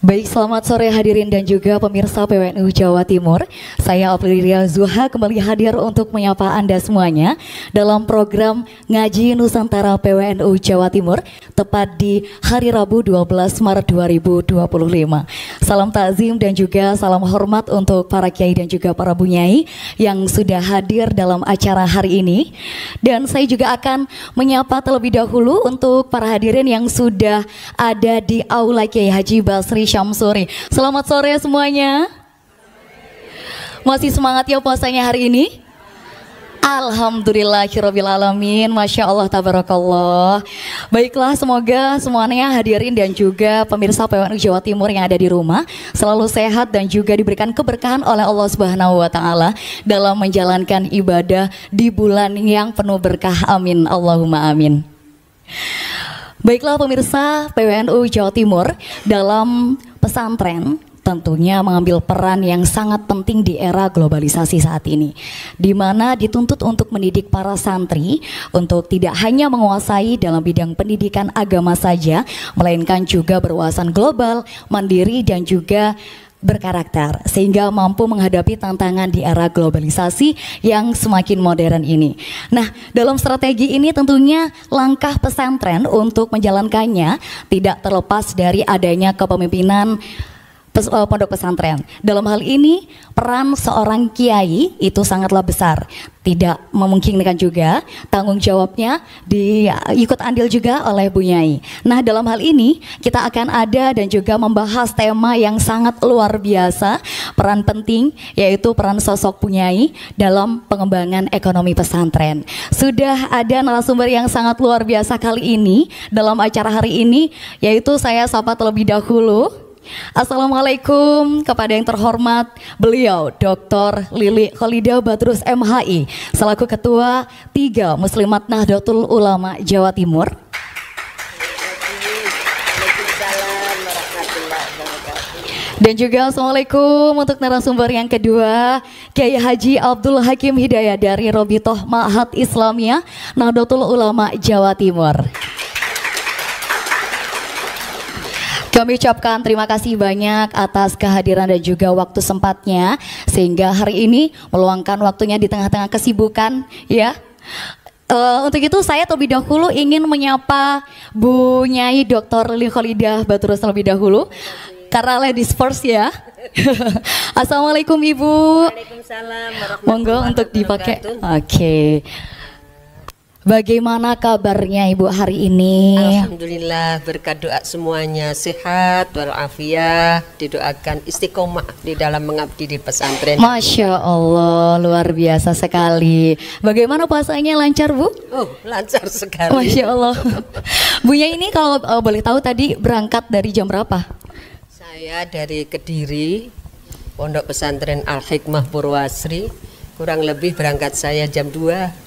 Baik, selamat sore hadirin dan juga pemirsa PWNU Jawa Timur. Saya Aprilia Zuha kembali hadir untuk menyapa Anda semuanya dalam program Ngaji Nusantara PWNU Jawa Timur, tepat di hari Rabu 12 Maret 2025. Salam takzim dan juga salam hormat untuk para kiai dan juga para bunyai yang sudah hadir dalam acara hari ini. Dan saya juga akan menyapa terlebih dahulu untuk para hadirin yang sudah ada di Aula Kiai Haji Basri Syamsuri. Selamat sore semuanya. Masih semangat ya puasanya hari ini? Alhamdulillahirrabbilalamin. Masya Allah, tabarakallah. Baiklah, semoga semuanya hadirin dan juga pemirsa PWNU Jawa Timur yang ada di rumah selalu sehat dan juga diberikan keberkahan oleh Allah Subhanahu wa Ta'ala dalam menjalankan ibadah di bulan yang penuh berkah. Amin, Allahumma amin. Baiklah pemirsa PWNU Jawa Timur, dalam pesantren tentunya mengambil peran yang sangat penting di era globalisasi saat ini, di mana dituntut untuk mendidik para santri untuk tidak hanya menguasai dalam bidang pendidikan agama saja, melainkan juga berwawasan global, mandiri dan juga berkarakter, sehingga mampu menghadapi tantangan di era globalisasi yang semakin modern ini. Nah, dalam strategi ini tentunya langkah pesantren untuk menjalankannya tidak terlepas dari adanya kepemimpinan pondok pesantren. Dalam hal ini peran seorang kiai itu sangatlah besar. Tidak memungkinkan juga tanggung jawabnya diikut andil juga oleh bunyai. Nah, dalam hal ini kita akan ada dan juga membahas tema yang sangat luar biasa, peran penting yaitu peran sosok bunyai dalam pengembangan ekonomi pesantren. Sudah ada narasumber yang sangat luar biasa kali ini dalam acara hari ini, yaitu saya sapa terlebih dahulu. Assalamualaikum kepada yang terhormat beliau Dr. Lili Kholidah Badrus MHI selaku Ketua 3 Muslimat Nahdlatul Ulama Jawa Timur. Dan juga assalamualaikum untuk narasumber yang kedua, Kiai Haji Abdul Hakim Hidayah dari Robitoh Ma'had Islamiyah Nahdlatul Ulama Jawa Timur. Kami ucapkan terima kasih banyak atas kehadiran dan juga waktu sempatnya, sehingga hari ini meluangkan waktunya di tengah-tengah kesibukan ya. Untuk itu saya terlebih dahulu ingin menyapa Bu Nyai Dr. Lili Kholidah Badrus terlebih dahulu, karena ladies first ya. Assalamualaikum Ibu. Waalaikumsalam warahmatullahi Monggo untuk dipakai. Oke. Bagaimana kabarnya Ibu hari ini? Alhamdulillah, berkat doa semuanya sehat walafiat, didoakan istiqomah di dalam mengabdi di pesantren. Masya Allah, luar biasa sekali. Bagaimana puasanya, lancar Bu? Oh, lancar sekali. Masya Allah. Bunya ini kalau boleh tahu tadi berangkat dari jam berapa? Saya dari Kediri, Pondok Pesantren Al-Hikmah Purwasri. Kurang lebih berangkat saya jam 2.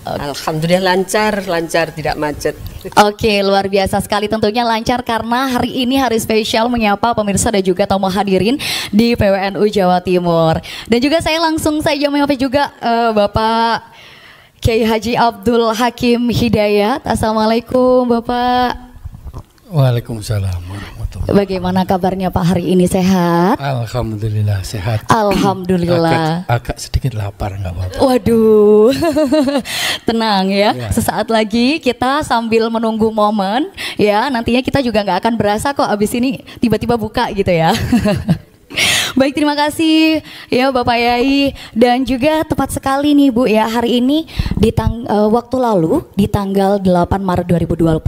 Alhamdulillah lancar tidak macet. Oke, luar biasa sekali, tentunya lancar karena hari ini hari spesial menyapa pemirsa dan juga tamu hadirin di PWNU Jawa Timur. Dan juga saya langsung saja menyapa juga Bapak Kiai Haji Abdul Hakim Hidayat. Assalamualaikum Bapak. Waalaikumsalam warahmatullahi. Bagaimana kabarnya Pak hari ini, sehat? Alhamdulillah sehat. Alhamdulillah. Agak sedikit lapar, nggak apa-apa. Waduh, tenang ya. Sesaat lagi kita sambil menunggu momen ya. Nantinya kita juga nggak akan berasa kok abis ini tiba-tiba buka gitu ya. Baik, terima kasih ya Bapak Yai. Dan juga tepat sekali nih Bu ya, hari ini di waktu lalu di tanggal 8 Maret 2025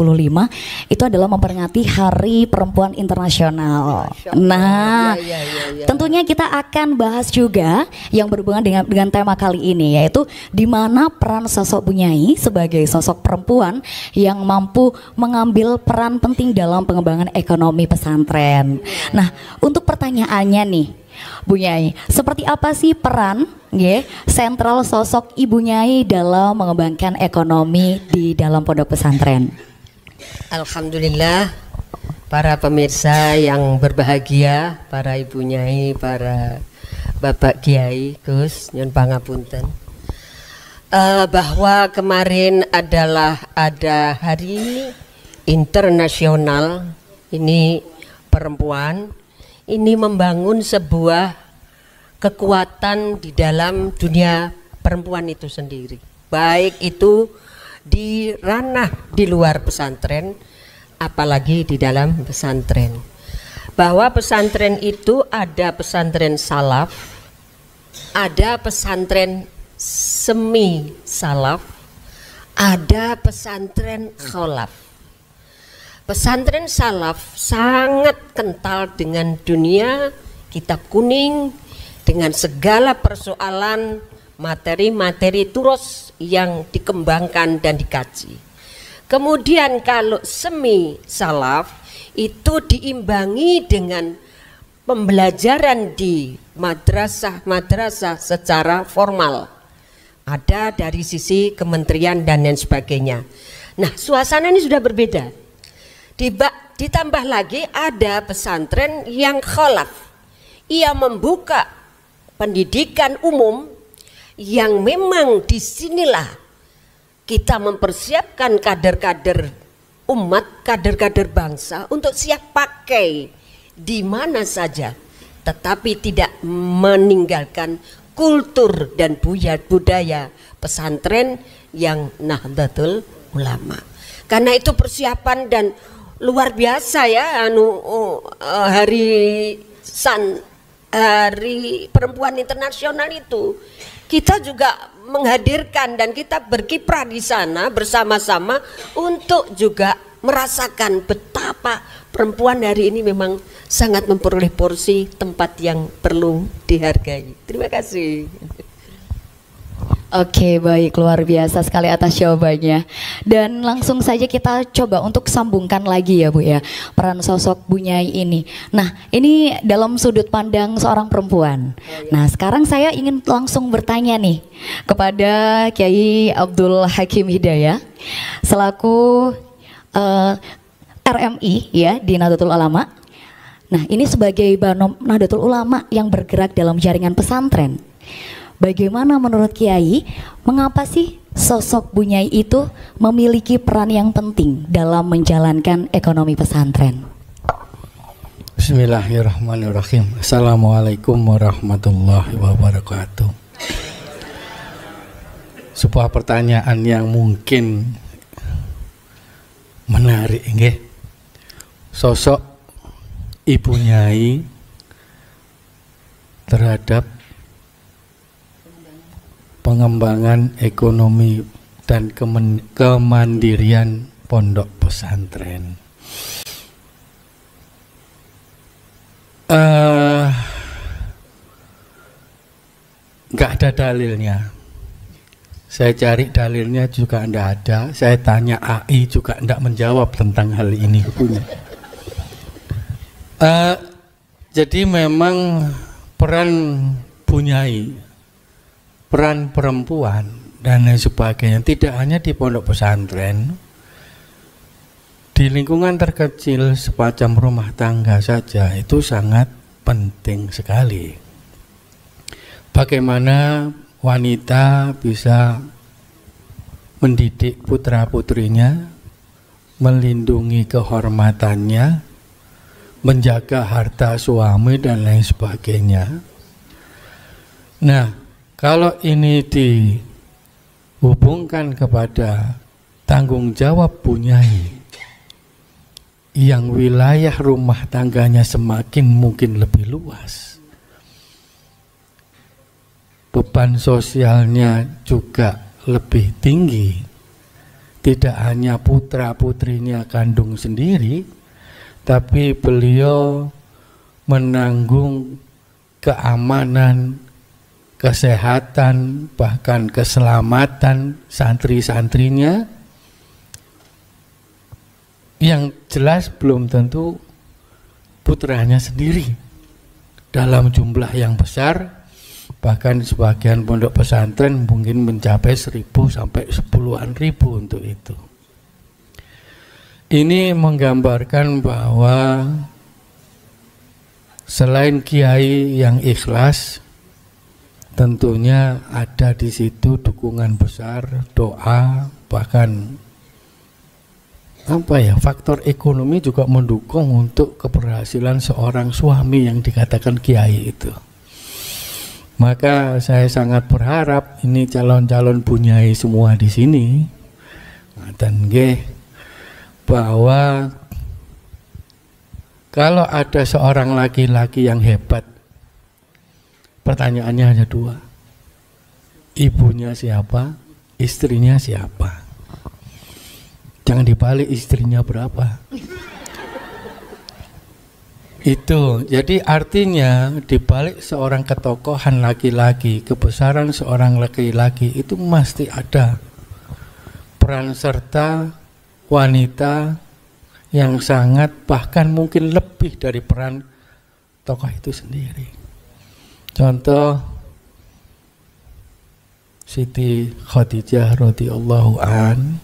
itu adalah memperingati Hari Perempuan Internasional. Nah, tentunya kita akan bahas juga yang berhubungan dengan tema kali ini, yaitu di mana peran sosok bunyai sebagai sosok perempuan yang mampu mengambil peran penting dalam pengembangan ekonomi pesantren. Nah, untuk pertanyaannya nih Bu Nyai, seperti apa sih peran sentral sosok Ibu Nyai dalam mengembangkan ekonomi di dalam pondok pesantren? Alhamdulillah, para pemirsa yang berbahagia, para Ibu Nyai, para Bapak Kiai, Gus, nyun pangapunten. Bahwa kemarin ada Hari Internasional ini perempuan, ini membangun sebuah kekuatan di dalam dunia perempuan itu sendiri, baik itu di ranah di luar pesantren apalagi di dalam pesantren. Bahwa pesantren itu ada pesantren salaf, ada pesantren semi salaf, ada pesantren kholaf. Pesantren salaf sangat kental dengan dunia kitab kuning, dengan segala persoalan materi-materi turos yang dikembangkan dan dikaji. Kemudian kalau semi salaf itu diimbangi dengan pembelajaran di madrasah-madrasah secara formal. Ada dari sisi kementerian dan lain sebagainya. Nah, suasana ini sudah berbeda. Ditambah lagi ada pesantren yang kholaf. Ia membuka pendidikan umum yang memang disinilah kita mempersiapkan kader-kader umat, kader-kader bangsa untuk siap pakai di mana saja, tetapi tidak meninggalkan kultur dan budaya pesantren yang Nahdlatul Ulama. Karena itu persiapan dan luar biasa ya, Hari Perempuan Internasional itu kita juga menghadirkan dan kita berkiprah di sana bersama-sama untuk juga merasakan betapa perempuan hari ini memang sangat memperoleh porsi tempat yang perlu dihargai. Terima kasih. Oke, baik, luar biasa sekali atas jawabannya. Dan langsung saja kita coba untuk sambungkan lagi ya Bu ya, peran sosok Bu Nyai ini. Nah, ini dalam sudut pandang seorang perempuan. Nah, sekarang saya ingin langsung bertanya nih kepada Kiai Abdul Hakim Hidayah selaku RMI ya di Nahdlatul Ulama. Nah, ini sebagai Banom Nahdlatul Ulama yang bergerak dalam jaringan pesantren. Bagaimana menurut Kiai, mengapa sih sosok Bu Nyai itu memiliki peran yang penting dalam menjalankan ekonomi pesantren? Bismillahirrahmanirrahim. Assalamualaikum warahmatullahi wabarakatuh. Sebuah pertanyaan yang mungkin menarik, nggih. Sosok Ibu Nyai terhadap pengembangan ekonomi dan kemandirian pondok pesantren. Nggak ada dalilnya. Saya cari dalilnya juga nggak ada. Saya tanya AI juga nggak menjawab tentang hal ini. Jadi memang peran Bu Nyai, peran perempuan dan lain sebagainya tidak hanya di pondok pesantren, di lingkungan terkecil semacam rumah tangga saja itu sangat penting sekali. Bagaimana wanita bisa mendidik putra-putrinya, melindungi kehormatannya, menjaga harta suami dan lain sebagainya. Nah, kalau ini dihubungkan kepada tanggung jawab Bu Nyai yang wilayah rumah tangganya semakin mungkin lebih luas, beban sosialnya juga lebih tinggi, tidak hanya putra-putrinya kandung sendiri, tapi beliau menanggung keamanan, kesehatan, bahkan keselamatan santri-santrinya yang jelas belum tentu putranya sendiri dalam jumlah yang besar, bahkan sebagian pondok pesantren mungkin mencapai 1.000 sampai 10-an ribu untuk itu. Ini menggambarkan bahwa selain kiai yang ikhlas, tentunya ada di situ dukungan besar, doa, bahkan faktor ekonomi juga mendukung untuk keberhasilan seorang suami yang dikatakan kiai itu. Maka saya sangat berharap ini calon-calon bunyai semua di sini dan bahwa kalau ada seorang laki-laki yang hebat, pertanyaannya hanya dua. Ibunya siapa? Istrinya siapa? Jangan dibalik istrinya berapa. Itu, jadi artinya dibalik seorang ketokohan laki-laki, kebesaran seorang laki-laki itu mesti ada peran serta wanita yang sangat bahkan mungkin lebih dari peran tokoh itu sendiri. Contoh Siti Khadijah radhiyallahu an.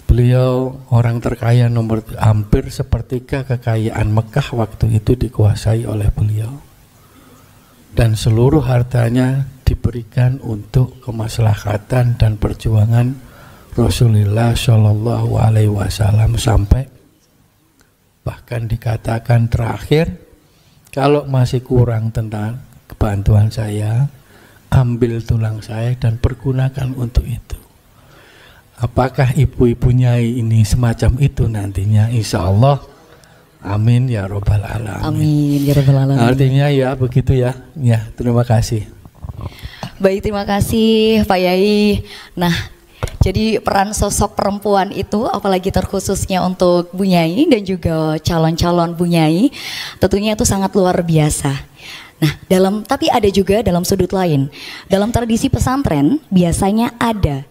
Beliau orang terkaya nomor, hampir sepertiga kekayaan Mekah waktu itu dikuasai oleh beliau. Dan seluruh hartanya diberikan untuk kemaslahatan dan perjuangan Rasulullah Shallallahu Alaihi Wasallam, sampai bahkan dikatakan terakhir, kalau masih kurang tentang kebantuan saya, ambil tulang saya dan pergunakan untuk itu. Apakah ibu-ibu nyai ini semacam itu nantinya? Insya Allah, amin ya robbal alamin. Amin ya robbal alamin. Artinya ya begitu ya. Ya, terima kasih. Baik, terima kasih Pak Yai. Nah, jadi peran sosok perempuan itu, apalagi terkhususnya untuk bunyai dan juga calon-calon bunyai, tentunya itu sangat luar biasa. Nah, tapi ada juga dalam sudut lain. Dalam tradisi pesantren biasanya ada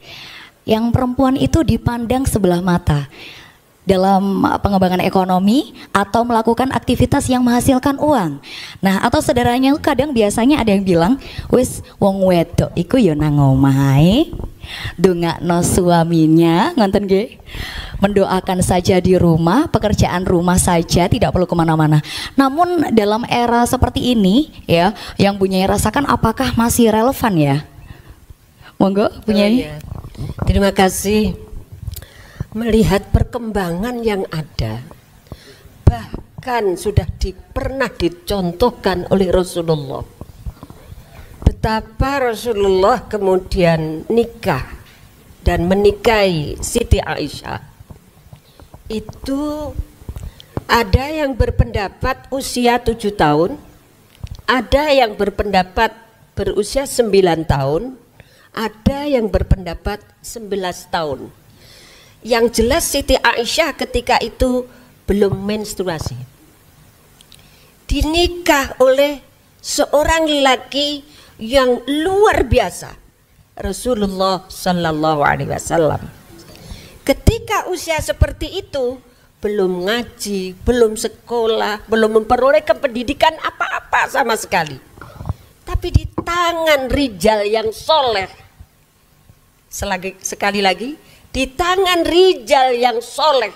yang perempuan itu dipandang sebelah mata dalam pengembangan ekonomi atau melakukan aktivitas yang menghasilkan uang. Nah, atau saudaranya kadang biasanya ada yang bilang, wis wong wedok iku ya nang omah ae, ndongakno suaminya, ngonten nggih. Mendoakan saja di rumah, pekerjaan rumah saja, tidak perlu kemana-mana. Namun dalam era seperti ini ya, yang Bunyai rasakan apakah masih relevan ya? Monggo Bunyai. Ya. Terima kasih. Melihat perkembangan yang ada, bahkan sudah pernah dicontohkan oleh Rasulullah, betapa Rasulullah kemudian nikah dan menikahi Siti Aisyah. Itu ada yang berpendapat usia 7 tahun, ada yang berpendapat berusia 9 tahun, ada yang berpendapat 11 tahun. Yang jelas Siti Aisyah ketika itu belum menstruasi, dinikah oleh seorang lelaki yang luar biasa, Rasulullah Sallallahu Alaihi Wasallam. Ketika usia seperti itu, belum ngaji, belum sekolah, belum memperoleh pendidikan apa-apa sama sekali, tapi di tangan rijal yang soleh, sekali lagi, di tangan rijal yang soleh,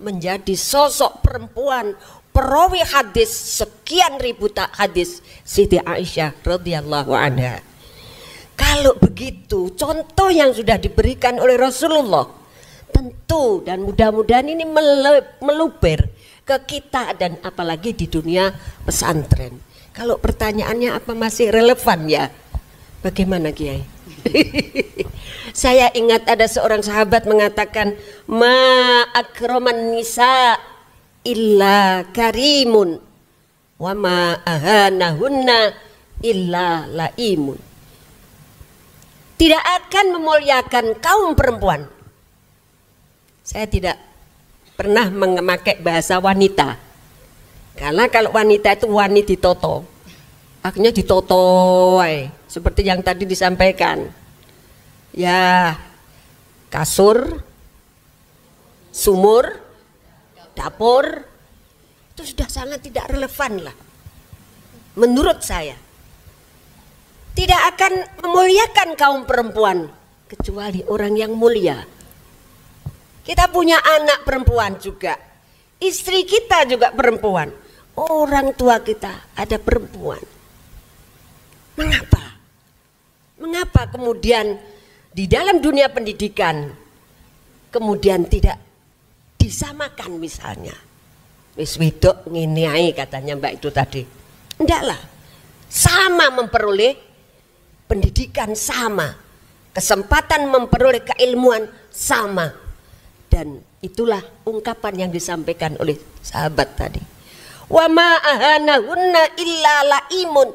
menjadi sosok perempuan perawi hadis sekian ribu hadis, Siti Aisyah radhiyallahu anha. Kalau begitu, contoh yang sudah diberikan oleh Rasulullah, tentu dan mudah-mudahan ini meluber ke kita dan apalagi di dunia pesantren. Kalau pertanyaannya apa masih relevan ya? Bagaimana Kiai? Saya ingat ada seorang sahabat mengatakan, ma akraman nisa illa karimun wa ma ahanahunna illa laimun. Tidak akan memuliakan kaum perempuan. Saya tidak pernah memakai bahasa wanita, karena kalau wanita itu wani ditoto, akhirnya ditoto seperti yang tadi disampaikan. Ya, kasur, sumur, dapur, itu sudah sangat tidak relevan lah. Menurut saya, tidak akan memuliakan kaum perempuan kecuali orang yang mulia. Kita punya anak perempuan juga, istri kita juga perempuan, orang tua kita ada perempuan. Mengapa? Mengapa kemudian di dalam dunia pendidikan kemudian tidak disamakan misalnya. Wis wedok ngene ae katanya Mbak itu tadi. Ndaklah. Sama memperoleh pendidikan sama. Kesempatan memperoleh keilmuan sama. Dan itulah ungkapan yang disampaikan oleh sahabat tadi. Wa ma ahanahunna illa laimun.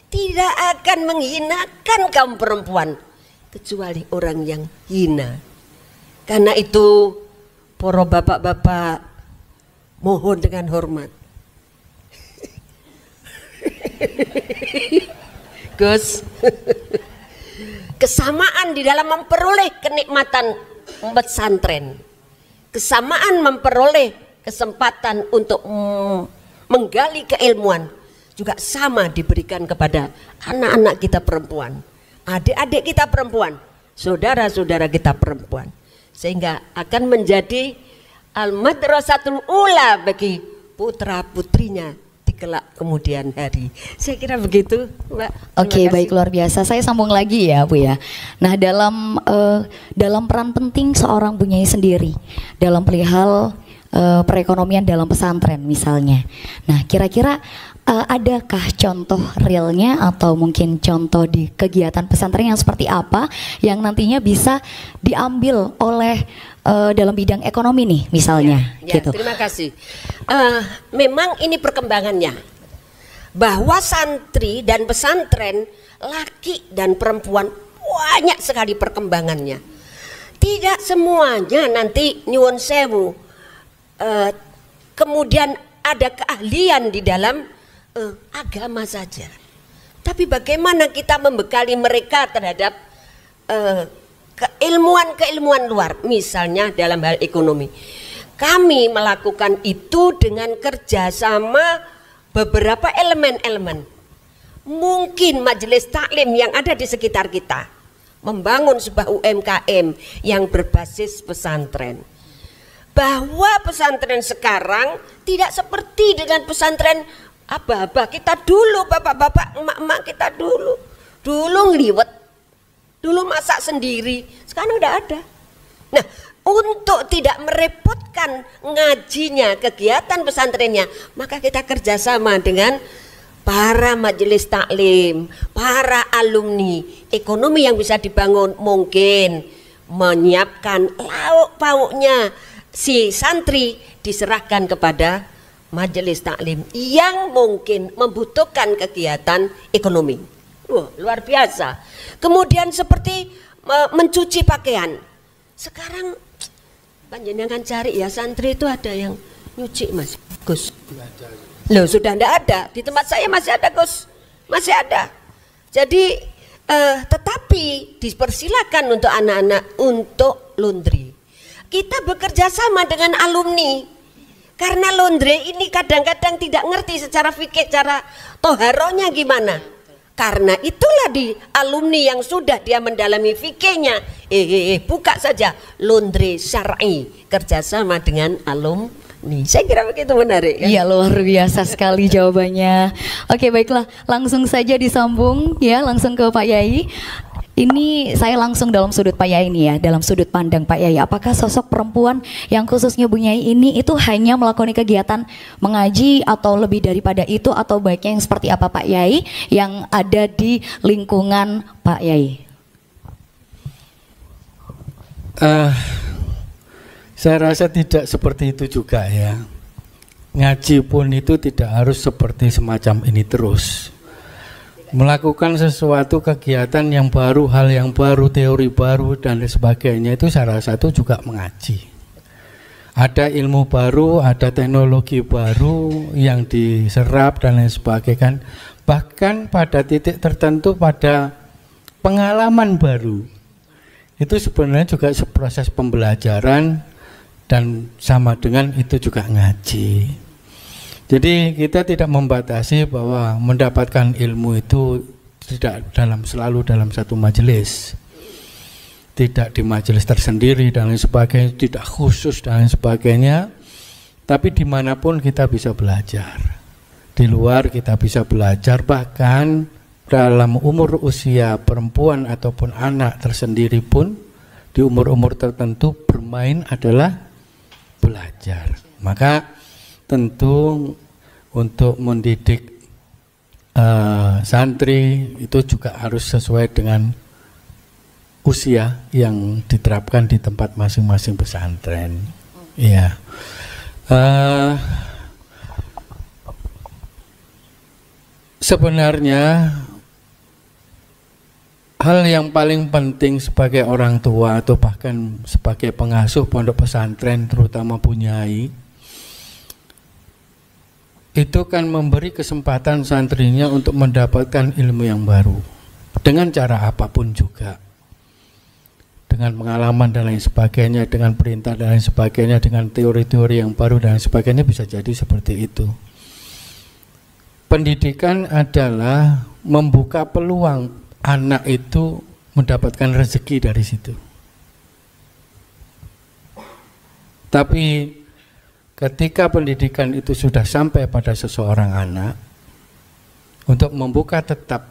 Tidak akan menghinakan kaum perempuan kecuali orang yang hina. Karena itu para bapak-bapak mohon dengan hormat. Gus, kesamaan di dalam memperoleh kenikmatan pesantren, kesamaan memperoleh kesempatan untuk menggali keilmuan juga sama diberikan kepada anak-anak kita perempuan, adik-adik kita perempuan, saudara-saudara kita perempuan, sehingga akan menjadi al-madrasatul ula bagi putra-putrinya di kelak kemudian hari. Saya kira begitu, Mbak. Oke, baik, luar biasa. Saya sambung lagi ya, Bu ya. Nah, dalam peran penting seorang Bu Nyai sendiri dalam perihal perekonomian dalam pesantren misalnya. Nah, kira-kira adakah contoh realnya atau mungkin contoh di kegiatan pesantren yang seperti apa yang nantinya bisa diambil oleh dalam bidang ekonomi nih misalnya gitu. Terima kasih. Memang ini perkembangannya bahwa santri dan pesantren laki dan perempuan banyak sekali perkembangannya. Tidak semuanya nanti nyuwun sewu kemudian ada keahlian di dalam agama saja. Tapi bagaimana kita membekali mereka terhadap keilmuan-keilmuan luar, misalnya dalam hal ekonomi. Kami melakukan itu dengan kerjasama beberapa elemen-elemen. Mungkin majelis taklim yang ada di sekitar kita membangun sebuah UMKM yang berbasis pesantren. Bahwa pesantren sekarang tidak seperti dengan pesantren aba-aba kita dulu, bapak-bapak, emak-emak kita dulu ngeliwet, dulu masak sendiri, sekarang udah ada. Nah, untuk tidak merepotkan ngajinya, kegiatan pesantrennya, maka kita kerjasama dengan para majelis taklim, para alumni, ekonomi yang bisa dibangun, mungkin menyiapkan lauk pauknya si santri diserahkan kepada majelis taklim yang mungkin membutuhkan kegiatan ekonomi. Wah, luar biasa. Kemudian seperti mencuci pakaian. Sekarang panjenengan cari ya, santri itu ada yang nyuci, Mas Gus. Loh, sudah tidak ada. Di tempat saya masih ada, Gus. Masih ada. Jadi tetapi dipersilakan untuk anak-anak untuk laundry. Kita bekerja sama dengan alumni. Karena laundry ini kadang-kadang tidak ngerti secara fikih, cara toharonya gimana. Karena itulah di alumni yang sudah dia mendalami fikihnya, buka saja laundry syar'i, kerjasama dengan alumni. Saya kira begitu menarik. Iya, luar biasa sekali jawabannya. Oke, baiklah, langsung saja disambung ya, langsung ke Pak Yai. Ini saya langsung dalam sudut Pak Yai ini ya, dalam sudut pandang Pak Yai. Apakah sosok perempuan yang khususnya Bu Nyai ini itu hanya melakukan kegiatan mengaji atau lebih daripada itu, atau baiknya yang seperti apa Pak Yai yang ada di lingkungan Pak Yai? Saya rasa tidak seperti itu juga ya. Ngaji pun itu tidak harus seperti semacam ini terus. Melakukan sesuatu kegiatan yang baru, hal yang baru, teori baru dan sebagainya, itu salah satu juga mengaji. Ada ilmu baru, ada teknologi baru yang diserap dan lain sebagainya. Bahkan pada titik tertentu, pada pengalaman baru, itu sebenarnya juga proses pembelajaran dan sama dengan itu juga ngaji. Jadi kita tidak membatasi bahwa mendapatkan ilmu itu tidak selalu dalam satu majelis, tidak di majelis tersendiri dan lain sebagainya, tidak khusus dan lain sebagainya. Tapi dimanapun kita bisa belajar, di luar kita bisa belajar, bahkan dalam umur usia perempuan ataupun anak tersendiri pun di umur-umur tertentu bermain adalah belajar. Maka tentu untuk mendidik santri itu juga harus sesuai dengan usia yang diterapkan di tempat masing-masing pesantren. Ya. Sebenarnya hal yang paling penting sebagai orang tua atau bahkan sebagai pengasuh pondok pesantren, terutama bunyai, itu kan memberi kesempatan santrinya untuk mendapatkan ilmu yang baru dengan cara apapun juga, dengan pengalaman dan lain sebagainya, dengan perintah dan lain sebagainya, dengan teori-teori yang baru dan lain sebagainya, bisa jadi seperti itu. Pendidikan adalah membuka peluang anak itu mendapatkan rezeki dari situ. Tapi ketika pendidikan itu sudah sampai pada seseorang anak, untuk membuka tetap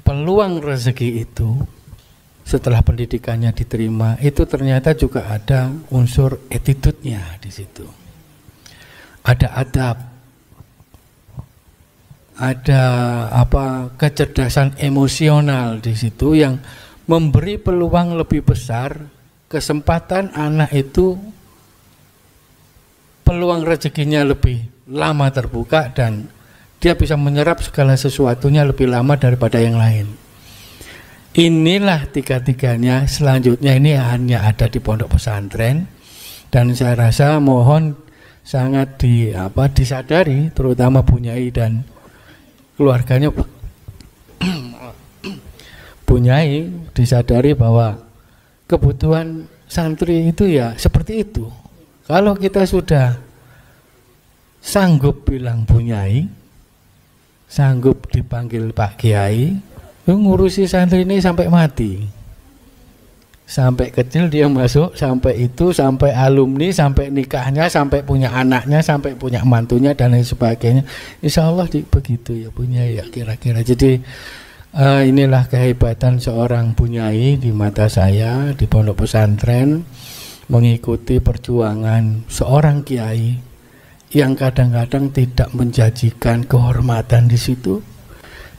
peluang rezeki itu setelah pendidikannya diterima, itu ternyata juga ada unsur attitude-nya di situ. Ada adab, ada kecerdasan emosional di situ yang memberi peluang lebih besar, kesempatan anak itu peluang rezekinya lebih lama terbuka dan dia bisa menyerap segala sesuatunya lebih lama daripada yang lain. Inilah tiga-tiganya selanjutnya ini hanya ada di pondok pesantren, dan saya rasa mohon sangat disadari, terutama bunyai dan keluarganya, bunyai disadari bahwa kebutuhan santri itu ya seperti itu. Kalau kita sudah sanggup bilang bunyai, sanggup dipanggil Pak Kiai, ngurusi santri ini sampai mati, sampai kecil dia masuk, sampai itu, sampai alumni, sampai nikahnya, sampai punya anaknya, sampai punya mantunya dan lain sebagainya. Insya Allah begitu ya bunyai ya kira-kira. Jadi inilah kehebatan seorang bunyai di mata saya di pondok pesantren, mengikuti perjuangan seorang kiai yang kadang-kadang tidak menjanjikan kehormatan di situ,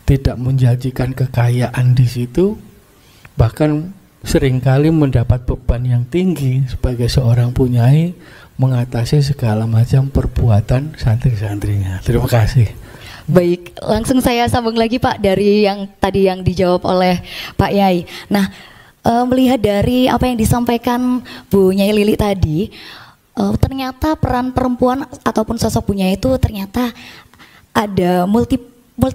tidak menjanjikan kekayaan di situ, bahkan seringkali mendapat beban yang tinggi sebagai seorang bunyai mengatasi segala macam perbuatan santri-santrinya. Terima kasih. Baik, langsung saya sambung lagi Pak dari yang tadi yang dijawab oleh Pak Yai. Nah, melihat dari apa yang disampaikan Bu Nyai Lili tadi, ternyata peran perempuan ataupun sosok bunyai itu ternyata ada multi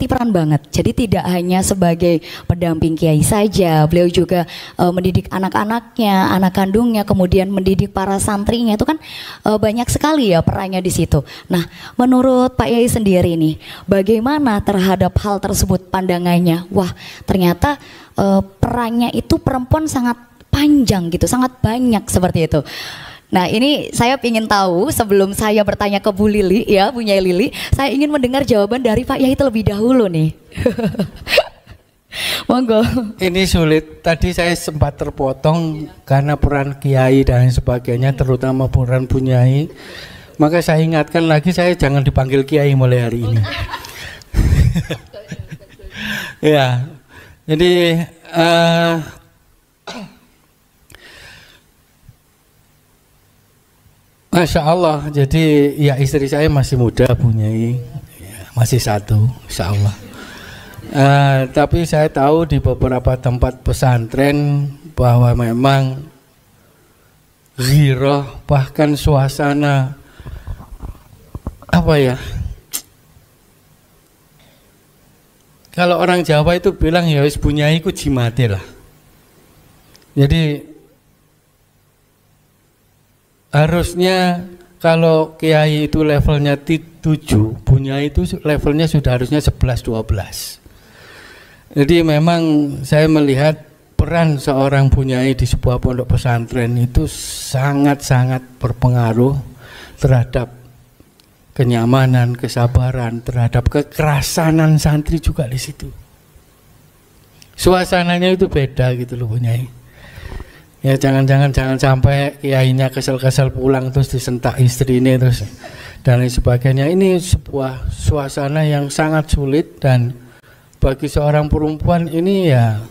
peran banget. Jadi tidak hanya sebagai pendamping kiai saja, beliau juga mendidik anak-anaknya, anak kandungnya, kemudian mendidik para santrinya. Itu kan banyak sekali ya perannya di situ. Nah, menurut Pak Yai sendiri nih, bagaimana terhadap hal tersebut pandangannya? Wah, ternyata perannya itu perempuan sangat panjang gitu, sangat banyak seperti itu. Nah, ini saya ingin tahu sebelum saya bertanya ke Bu Lili ya, Bu Nyai Lili, saya ingin mendengar jawaban dari Pak Yai terlebih dahulu nih. Monggo. Ini sulit. Tadi saya sempat terpotong karena peran kiai dan sebagainya, terutama peran bunyai. Maka saya ingatkan lagi, saya jangan dipanggil kiai mulai hari ini. Ya. Jadi Masya Allah, jadi ya istri saya masih muda bunyai, ya, masih satu, Insya Allah. Tapi saya tahu di beberapa tempat pesantren bahwa memang ghirah, bahkan suasana apa ya? Kalau orang Jawa itu bilang ya wis bunyai ku jimate lah. Jadi harusnya kalau kiai itu levelnya 7, bunyai itu levelnya sudah harusnya 11-12. Jadi memang saya melihat peran seorang bunyai di sebuah pondok pesantren itu sangat-sangat berpengaruh terhadap kenyamanan, kesabaran, terhadap kekerasanan santri juga di situ. Suasananya itu beda gitu loh bunyai. Ya jangan sampai kiainya kesel-kesel pulang terus disentak istrinya terus dan lain sebagainya. Ini sebuah suasana yang sangat sulit, dan bagi seorang perempuan ini ya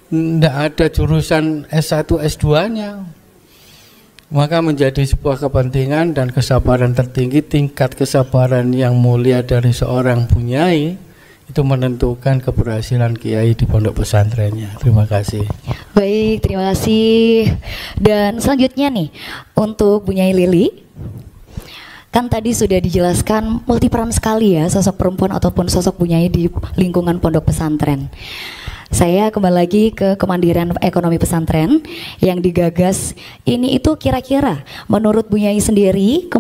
tidak ada jurusan S1 S2-nya. Maka menjadi sebuah kepentingan dan kesabaran tertinggi, tingkat kesabaran yang mulia dari seorang bunyai itu menentukan keberhasilan kiai di pondok pesantrennya. Terima kasih. Baik, terima kasih. Dan selanjutnya nih untuk Bunyai Lili, kan tadi sudah dijelaskan multiperan sekali ya sosok perempuan ataupun sosok bunyai di lingkungan pondok pesantren. Saya kembali lagi ke kemandirian ekonomi pesantren yang digagas ini, itu kira-kira menurut Bunyai sendiri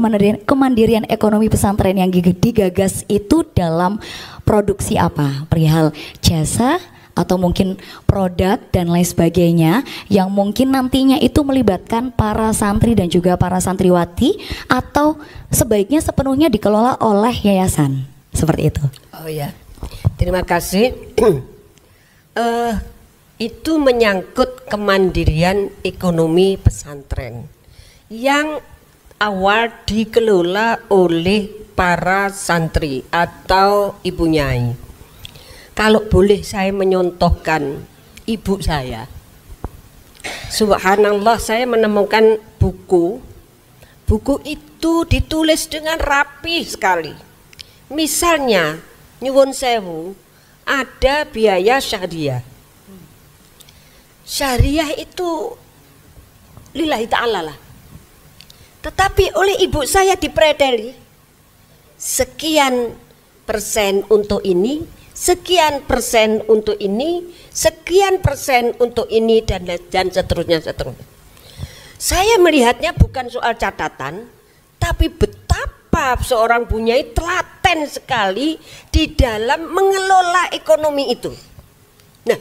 kemandirian ekonomi pesantren yang digagas itu dalam produksi apa? Perihal jasa atau mungkin produk dan lain sebagainya yang mungkin nantinya itu melibatkan para santri dan juga para santriwati, atau sebaiknya sepenuhnya dikelola oleh yayasan seperti itu? Oh ya, terima kasih. Itu menyangkut kemandirian ekonomi pesantren yang awal dikelola oleh para santri atau ibu nyai. Kalau boleh saya menyontohkan ibu saya, subhanallah, saya menemukan buku itu ditulis dengan rapi sekali. Misalnya nyuwun sewu, ada biaya syariah. Syariah itu lillahi ta'ala lah. Tetapi oleh ibu saya dipredeli sekian persen untuk ini, sekian persen untuk ini, sekian persen untuk ini, dan seterusnya. Saya melihatnya bukan soal catatan, tapi betapa seorang bunyai telaten sekali di dalam mengelola ekonomi itu. Nah,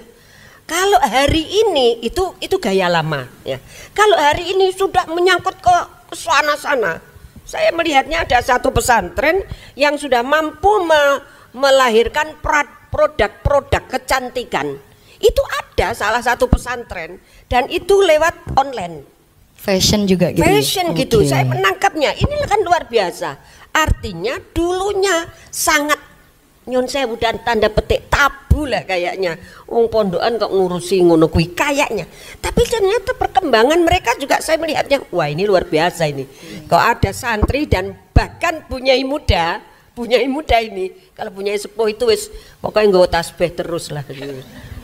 kalau hari ini itu gaya lama ya. Kalau hari ini sudah menyangkut ke sana-sana, saya melihatnya ada satu pesantren yang sudah mampu melahirkan produk-produk kecantikan. Itu ada salah satu pesantren, dan itu lewat online. Fashion juga gitu. Fashion gitu. Saya menangkapnya. Ini kan luar biasa. Artinya dulunya sangat nyon sewu dan tanda petik tabu lah kayaknya. Wong pondokan kok ngurusi ngono kuwi kayaknya. Tapi ternyata perkembangan mereka juga saya melihatnya, wah ini luar biasa ini. Kok ada santri dan bahkan bunyai muda ini. Kalau bunyai sepuh itu wis pokoknya nggawa tasbih terus lah.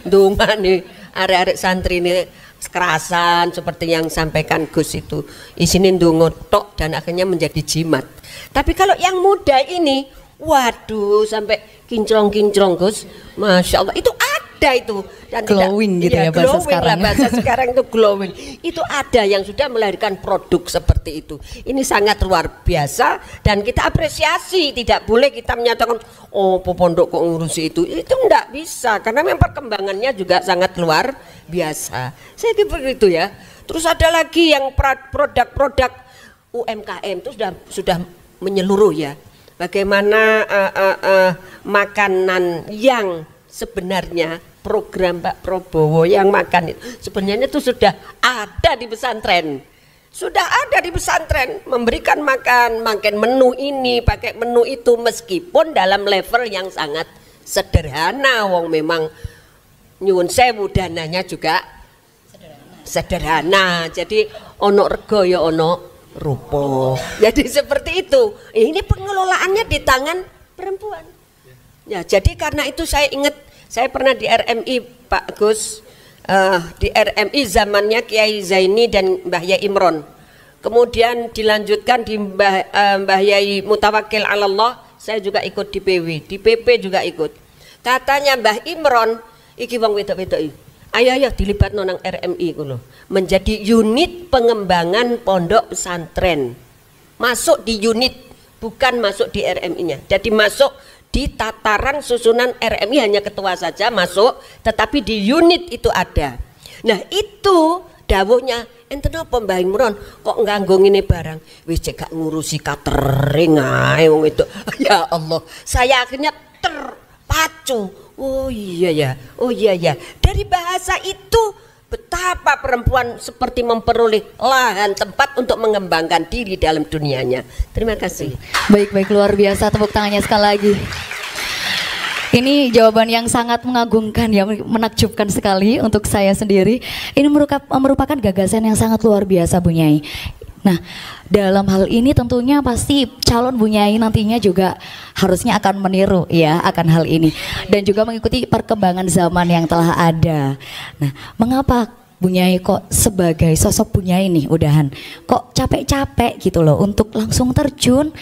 Ndongane arek-arek santri ini kekerasan seperti yang sampaikan Gus itu, isinya ndonga tok dan akhirnya menjadi jimat. Tapi kalau yang muda ini, waduh, sampai kinclong Gus, masya Allah, itu ada itu. Dan glowing gitu ya bahasa sekarang. Bahasa sekarang itu glowing. Itu ada yang sudah melahirkan produk seperti itu. Ini sangat luar biasa dan kita apresiasi. Tidak boleh kita menyatakan, oh pondok kok ngurusi itu. Itu enggak bisa karena memang perkembangannya juga sangat luar biasa. Saya kira begitu ya. Terus ada lagi yang produk-produk UMKM itu sudah menyeluruh ya. Bagaimana makanan yang sebenarnya program Pak Prabowo yang makan itu sebenarnya itu sudah ada di pesantren. Sudah ada di pesantren memberikan makan menu ini, pakai menu itu, meskipun dalam level yang sangat sederhana. Wong memang nyuwun sewu dananya juga sederhana. Jadi ono rego ya ono rupo. Jadi seperti itu. Ini pengelolaannya di tangan perempuan. Ya, jadi karena itu saya ingat, saya pernah di RMI Pak Gus, di RMI zamannya Kiai Zaini dan Mbah Yai Imron. Kemudian dilanjutkan di Mbah Yai Mutawakil Allah, saya juga ikut di PW, di PP juga ikut. Katanya Mbah Imron, iki wong wedok-wedok iki, ayo dilibat nang RMI kulo, menjadi unit pengembangan pondok pesantren. Masuk di unit, bukan masuk di RMI-nya. Jadi masuk di tataran susunan RMI hanya ketua saja masuk, tetapi di unit itu ada. Nah itu dawuhnya, enten apa Mbah Imron kok ngganggo ngene barang, wis cek gak ngurusi catering ae wong itu. Ya Allah, saya akhirnya terpacu. Oh iya ya, dari bahasa itu betapa perempuan seperti memperoleh lahan tempat untuk mengembangkan diri dalam dunianya. Terima kasih. Baik, luar biasa, tepuk tangannya sekali lagi. Ini jawaban yang sangat mengagumkan ya, menakjubkan sekali untuk saya sendiri. Ini merupakan gagasan yang sangat luar biasa Bu Nyai. Nah, dalam hal ini tentunya pasti calon Bu Nyai nantinya juga harusnya akan meniru ya akan hal ini dan juga mengikuti perkembangan zaman yang telah ada. Nah, mengapa Bu Nyai kok sebagai sosok Bu Nyai nih udahan kok capek-capek gitu loh untuk langsung terjun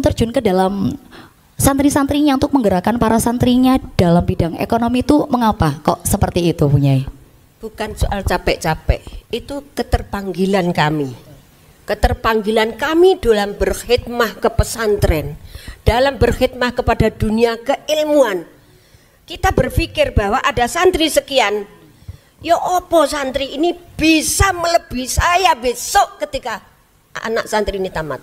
terjun ke dalam santri-santrinya untuk menggerakkan para santrinya dalam bidang ekonomi itu, mengapa kok seperti itu Bu Nyai? Bukan soal capek-capek, itu keterpanggilan kami. Keterpanggilan kami dalam berkhidmah ke pesantren, dalam berkhidmah kepada dunia keilmuan. Kita berpikir bahwa ada santri sekian, ya opo santri ini bisa melebihi saya besok ketika anak santri ini tamat.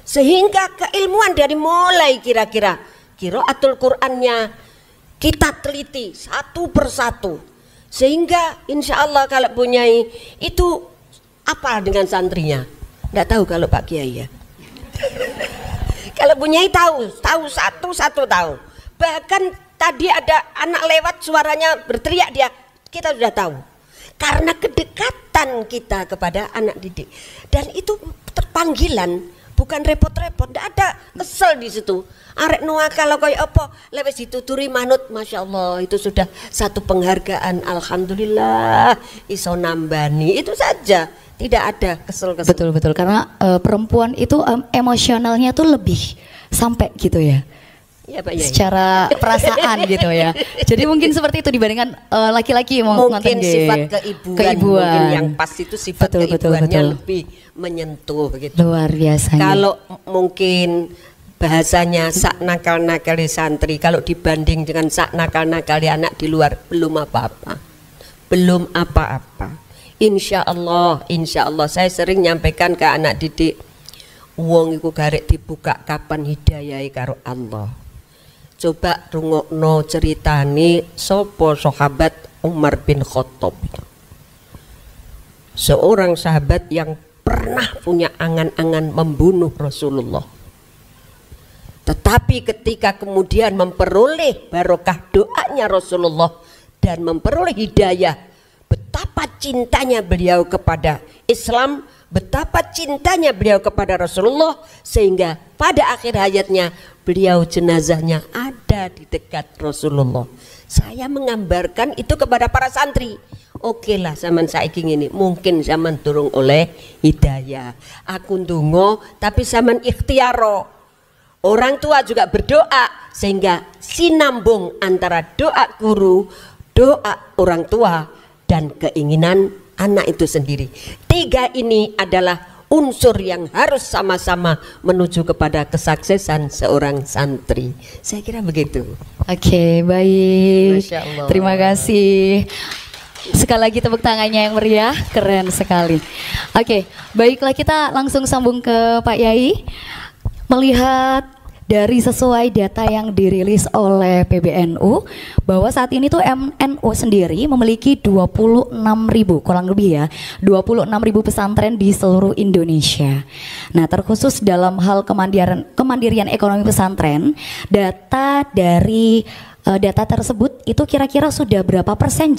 Sehingga keilmuan dari mulai kira-kira qiraatul Qur'annya kita teliti satu persatu. Sehingga insya Allah kalau Bu Nyai itu apa dengan santrinya? Nggak tahu kalau Pak Kiai ya. Kalau Bu Nyai tahu satu tahu. Bahkan tadi ada anak lewat suaranya berteriak kita sudah tahu. Karena kedekatan kita kepada anak didik. Dan itu terpanggilan, bukan repot-repot, nggak ada kesel di situ. Arek nuwa kalau koyo apa lewes dituturi manut, masya Allah itu sudah satu penghargaan. Alhamdulillah iso nambani, itu saja, tidak ada kesel-kesel. Betul karena perempuan itu emosionalnya tuh lebih sampai gitu ya. Ya, Pak Yai. Secara perasaan gitu ya. Jadi mungkin seperti itu dibandingkan laki-laki mungkin sifat keibuan. Mungkin yang pas itu sifat keibuannya betul. lebih menyentuh gitu. Luar biasa. Kalau mungkin bahasanya sak nakal-nakali santri, kalau dibanding dengan sak nakal-nakali anak di luar, belum apa-apa. Insya Allah saya sering nyampaikan ke anak didik, wong iku garek dibuka kapan hidayah karo Allah. Coba rungokno ceritane sopo sahabat Umar bin Khattab. Seorang sahabat yang pernah punya angan-angan membunuh Rasulullah. Tetapi ketika kemudian memperoleh barokah doanya Rasulullah dan memperoleh hidayah, betapa cintanya beliau kepada Islam, betapa cintanya beliau kepada Rasulullah, sehingga pada akhir hayatnya beliau jenazahnya ada di dekat Rasulullah. Saya menggambarkan itu kepada para santri. Oke lah zaman saiki ini mungkin zaman durung oleh hidayah. Aku ndonga tapi zaman ikhtiaro. Orang tua juga berdoa sehingga sinambung antara doa guru, doa orang tua dan keinginan anak itu sendiri. Tiga ini adalah unsur yang harus sama-sama menuju kepada kesuksesan seorang santri. Saya kira begitu. Oke, baik. Masya Allah. Terima kasih. Sekali lagi tepuk tangannya yang meriah, keren sekali. Oke, baiklah kita langsung sambung ke Pak Yai. Melihat dari sesuai data yang dirilis oleh PBNU bahwa saat ini tuh MNU sendiri memiliki 26.000 kurang lebih ya 26.000 pesantren di seluruh Indonesia. Nah, terkhusus dalam hal kemandirian ekonomi pesantren, data tersebut itu kira-kira sudah berapa persen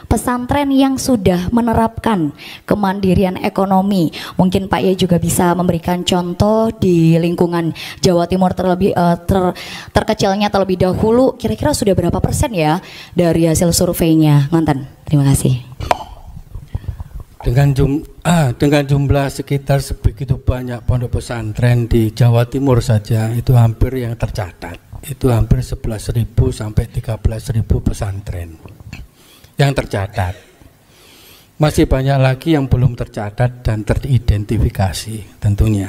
pesantren yang sudah menerapkan kemandirian ekonomi? Mungkin Pak Ye juga bisa memberikan contoh di lingkungan Jawa Timur terkecilnya terlebih dahulu, kira-kira sudah berapa persen ya dari hasil surveinya, Mantan? Terima kasih. Dengan jumlah sekitar sebegitu banyak pondok pesantren di Jawa Timur saja, itu hampir yang tercatat. Itu hampir 11.000 sampai 13.000 pesantren yang tercatat. Masih banyak lagi yang belum tercatat dan teridentifikasi tentunya.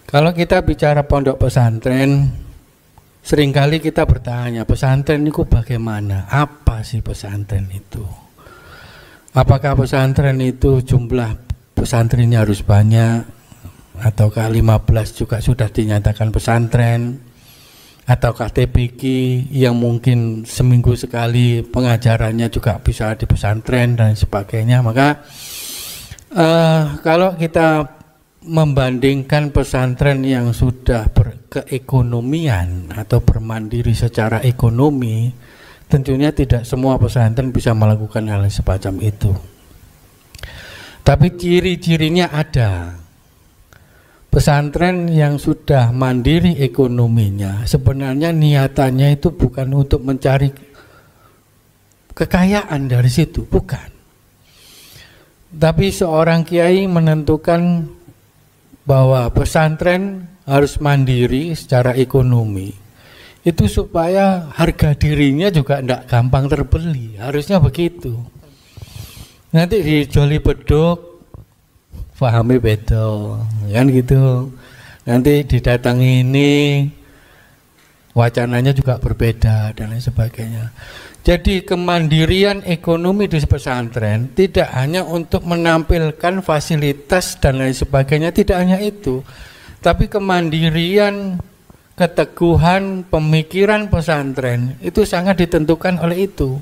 Kalau kita bicara pondok pesantren, seringkali kita bertanya, pesantren itu bagaimana? Apa sih pesantren itu? Apakah pesantren itu jumlah pesantrennya harus banyak? Ataukah 15 juga sudah dinyatakan pesantren? atau KTPQ yang mungkin seminggu sekali pengajarannya juga bisa di pesantren dan sebagainya. Maka kalau kita membandingkan pesantren yang sudah berkeekonomian atau bermandiri secara ekonomi, tentunya tidak semua pesantren bisa melakukan hal semacam itu. Tapi ciri-cirinya ada. Pesantren yang sudah mandiri ekonominya, sebenarnya niatannya itu bukan untuk mencari kekayaan dari situ, bukan. Tapi seorang kiai menentukan bahwa pesantren harus mandiri secara ekonomi. Itu supaya harga dirinya juga tidak gampang terbeli, harusnya begitu. Nanti di Joli Beduk pahami beda, kan gitu. Nanti didatangi ini wacananya juga berbeda dan lain sebagainya. Jadi kemandirian ekonomi di pesantren tidak hanya untuk menampilkan fasilitas dan lain sebagainya, tidak hanya itu, tapi kemandirian, keteguhan pemikiran pesantren itu sangat ditentukan oleh itu.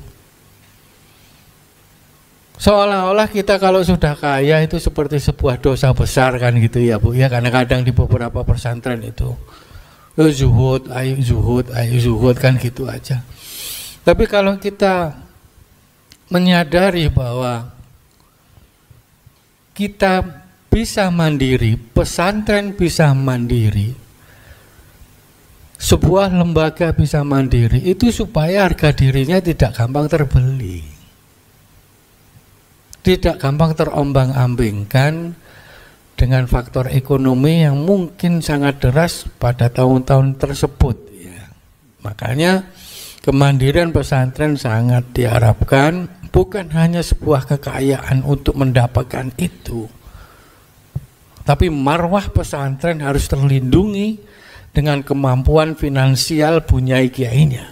Seolah-olah kita kalau sudah kaya itu seperti sebuah dosa besar kan gitu ya Bu ya, karena kadang di beberapa pesantren itu zuhud, ayo zuhud kan gitu aja. Tapi kalau kita menyadari bahwa kita bisa mandiri, pesantren bisa mandiri, sebuah lembaga bisa mandiri, itu supaya harga dirinya tidak gampang terbeli, tidak gampang terombang-ambingkan dengan faktor ekonomi yang mungkin sangat deras pada tahun-tahun tersebut ya. Makanya kemandirian pesantren sangat diharapkan, bukan hanya sebuah kekayaan untuk mendapatkan itu, tapi marwah pesantren harus terlindungi dengan kemampuan finansial bunyai kiainya.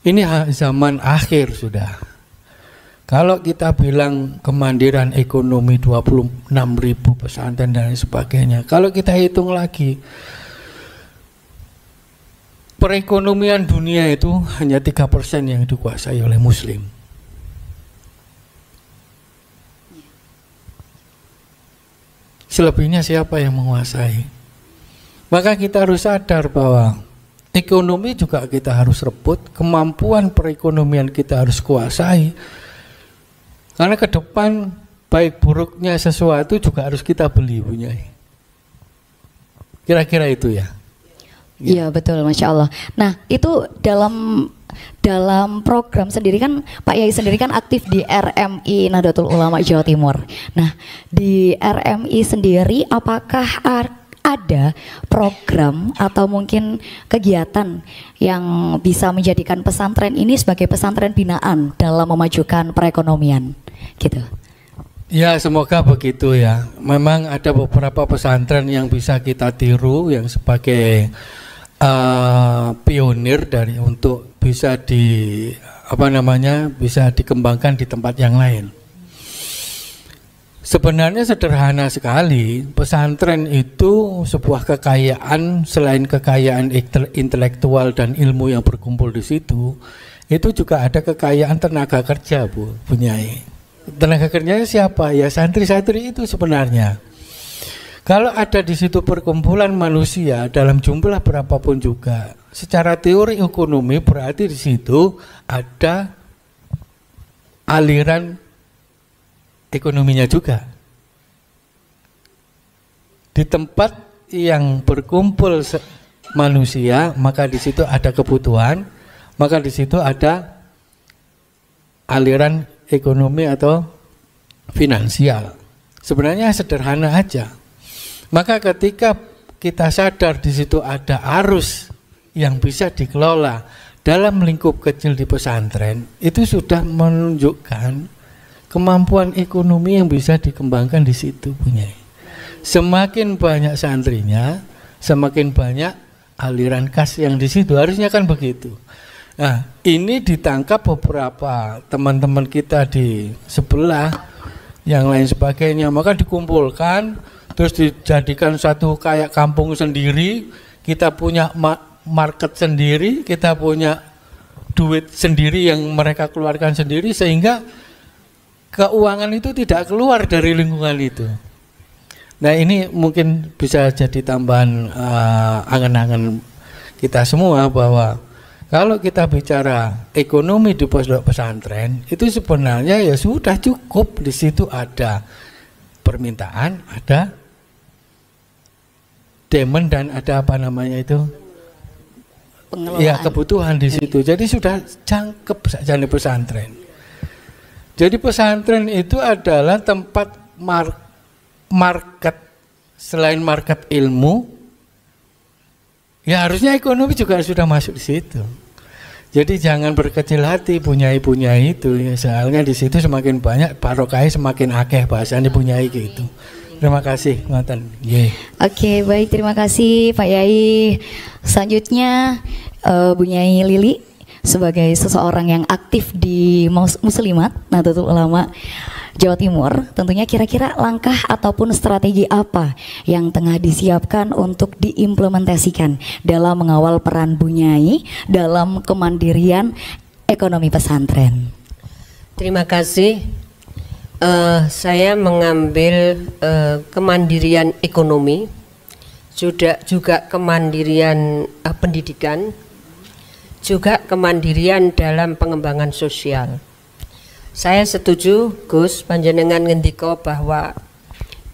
Ini zaman akhir sudah. Kalau kita bilang kemandirian ekonomi 26.000 pesantren dan sebagainya, kalau kita hitung lagi, perekonomian dunia itu hanya 3% yang dikuasai oleh Muslim. Selebihnya siapa yang menguasai? Maka kita harus sadar bahwa ekonomi juga kita harus rebut, kemampuan perekonomian kita harus kuasai. Karena ke depan baik buruknya sesuatu juga harus kita beli punya. Kira-kira itu ya. Iya betul, Masya Allah. Nah itu dalam program sendiri kan Pak Yai sendiri kan aktif di RMI Nahdlatul Ulama Jawa Timur. Nah di RMI sendiri apakah ada program atau mungkin kegiatan yang bisa menjadikan pesantren ini sebagai pesantren binaan dalam memajukan perekonomian gitu? Ya semoga begitu ya. Memang ada beberapa pesantren yang bisa kita tiru yang sebagai pionir dari untuk bisa bisa dikembangkan di tempat yang lain. Sebenarnya sederhana sekali, pesantren itu sebuah kekayaan, selain kekayaan intelektual dan ilmu yang berkumpul di situ, itu juga ada kekayaan tenaga kerja Bu, Bunyai. Tenaga kerjanya siapa? Ya santri-santri itu sebenarnya. Kalau ada di situ perkumpulan manusia dalam jumlah berapapun juga, secara teori ekonomi berarti di situ ada aliran ekonominya juga. Di tempat yang berkumpul manusia, maka di situ ada kebutuhan, maka di situ ada aliran ekonomi atau finansial. Sebenarnya sederhana aja. Maka ketika kita sadar di situ ada arus yang bisa dikelola dalam lingkup kecil di pesantren, itu sudah menunjukkan kemampuan ekonomi yang bisa dikembangkan di situ punya. Semakin banyak santrinya, semakin banyak aliran kas yang di situ. Harusnya kan begitu. Nah, ini ditangkap beberapa teman-teman kita di sebelah, yang lain sebagainya. Maka dikumpulkan, terus dijadikan satu kayak kampung sendiri. kita punya market sendiri, kita punya duit sendiri yang mereka keluarkan sendiri, sehingga keuangan itu tidak keluar dari lingkungan itu. Nah, ini mungkin bisa jadi tambahan angan-angan kita semua, bahwa kalau kita bicara ekonomi di pondok pesantren itu sebenarnya ya sudah cukup. Di situ ada permintaan, ada demand, dan ada apa namanya itu, ya kebutuhan di situ. Jadi sudah cangkep saja di pesantren. Jadi pesantren itu adalah tempat market, selain market ilmu, ya harusnya ekonomi juga sudah masuk di situ. Jadi jangan berkecil hati punyai itu, ya, soalnya di situ semakin banyak barokahnya semakin akeh, bahasanya punyai gitu. Terima kasih, Matan. Yeah. Oke, baik, terima kasih Pak Yai. Selanjutnya Bu Nyai Lili sebagai seseorang yang aktif di Muslimat Nahdlatul Ulama Jawa Timur, tentunya kira-kira langkah ataupun strategi apa yang tengah disiapkan untuk diimplementasikan dalam mengawal peran Bu Nyai dalam kemandirian ekonomi pesantren? Terima kasih. Saya mengambil kemandirian ekonomi, juga kemandirian pendidikan, juga kemandirian dalam pengembangan sosial. Saya setuju Gus panjenengan ngendika bahwa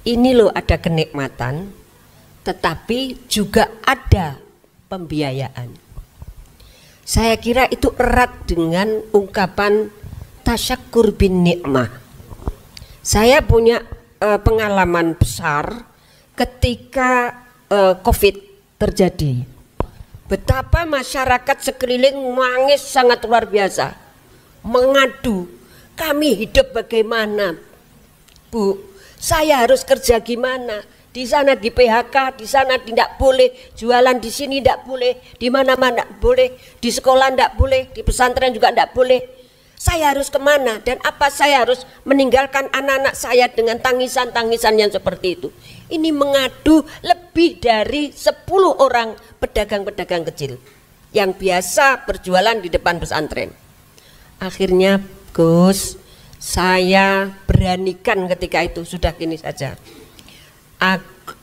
ini loh ada kenikmatan, tetapi juga ada pembiayaan. Saya kira itu erat dengan ungkapan tasyakur bin ni'mah. Saya punya pengalaman besar ketika COVID terjadi. Betapa masyarakat sekeliling nangis sangat luar biasa, mengadu, kami hidup bagaimana, Bu? Saya harus kerja gimana? Di sana di PHK, di sana tidak boleh jualan, di sini tidak boleh, di mana-mana boleh, di sekolah tidak boleh, di pesantren juga tidak boleh. Saya harus kemana dan apa saya harus meninggalkan anak-anak saya dengan tangisan-tangisan yang seperti itu. Ini mengadu lebih dari 10 orang pedagang-pedagang kecil yang biasa berjualan di depan pesantren. Akhirnya Gus, saya beranikan ketika itu, sudah gini saja.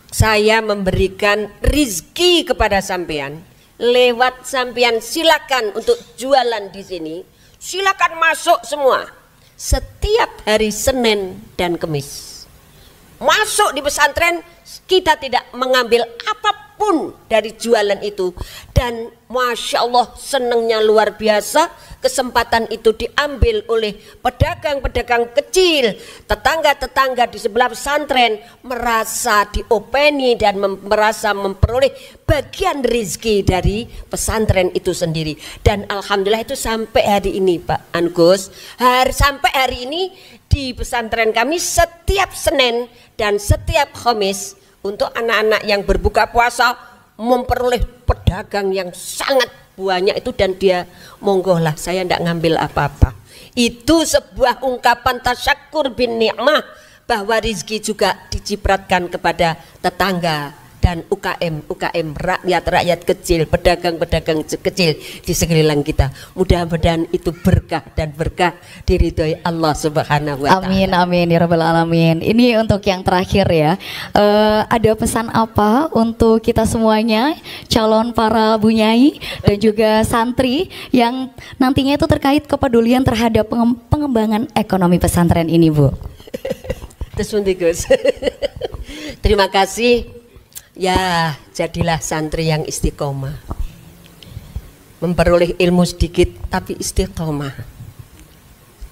Saya memberikan rizki kepada sampean, lewat sampean silakan untuk jualan di sini. Silakan masuk semua setiap hari Senin dan Kamis. Masuk di pesantren, kita tidak mengambil apapun dari jualan itu. Dan Masya Allah senangnya luar biasa, kesempatan itu diambil oleh pedagang-pedagang kecil, tetangga-tetangga di sebelah pesantren merasa diopeni dan merasa memperoleh bagian rezeki dari pesantren itu sendiri. Dan Alhamdulillah itu sampai hari ini Pak Angus, sampai hari ini di pesantren kami setiap Senin dan setiap Khamis untuk anak-anak yang berbuka puasa memperoleh pedagang yang sangat banyak itu, dan dia monggo lah, saya tidak ngambil apa-apa. Itu sebuah ungkapan tasyakur bin ni'mah, bahwa rizki juga dicipratkan kepada tetangga dan UKM rakyat kecil, pedagang-pedagang kecil di sekeliling kita. Mudah-mudahan itu berkah dan berkah diridhoi Allah Subhanahu wa taala. Amin amin ya rabbal alamin. Ini untuk yang terakhir ya. Ada pesan apa untuk kita semuanya, calon para Bu Nyai dan juga santri yang nantinya itu terkait kepedulian terhadap pengembangan ekonomi pesantren ini, Bu? Gus. Terima kasih. Ya, jadilah santri yang istiqomah, memperoleh ilmu sedikit tapi istiqomah.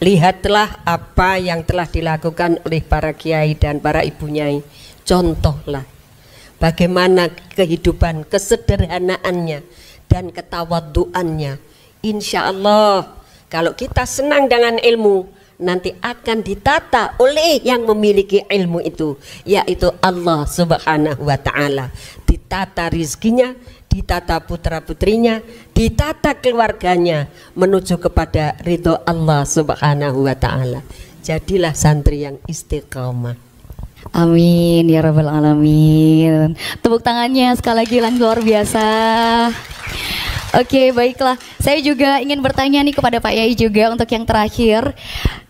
Lihatlah apa yang telah dilakukan oleh para kiai dan para ibu nyai. Contohlah bagaimana kehidupan, kesederhanaannya dan ketawaduannya. Insya Allah kalau kita senang dengan ilmu, nanti akan ditata oleh yang memiliki ilmu itu, yaitu Allah Subhanahu wa ta'ala. Ditata rizkinya, ditata putra putrinya, ditata keluarganya menuju kepada ridho Allah Subhanahu wa ta'ala. Jadilah santri yang istiqomah. Amin ya rabbal alamin. Tepuk tangannya sekali lagi luar biasa. Oke, baiklah. Saya juga ingin bertanya nih kepada Pak Yai juga untuk yang terakhir.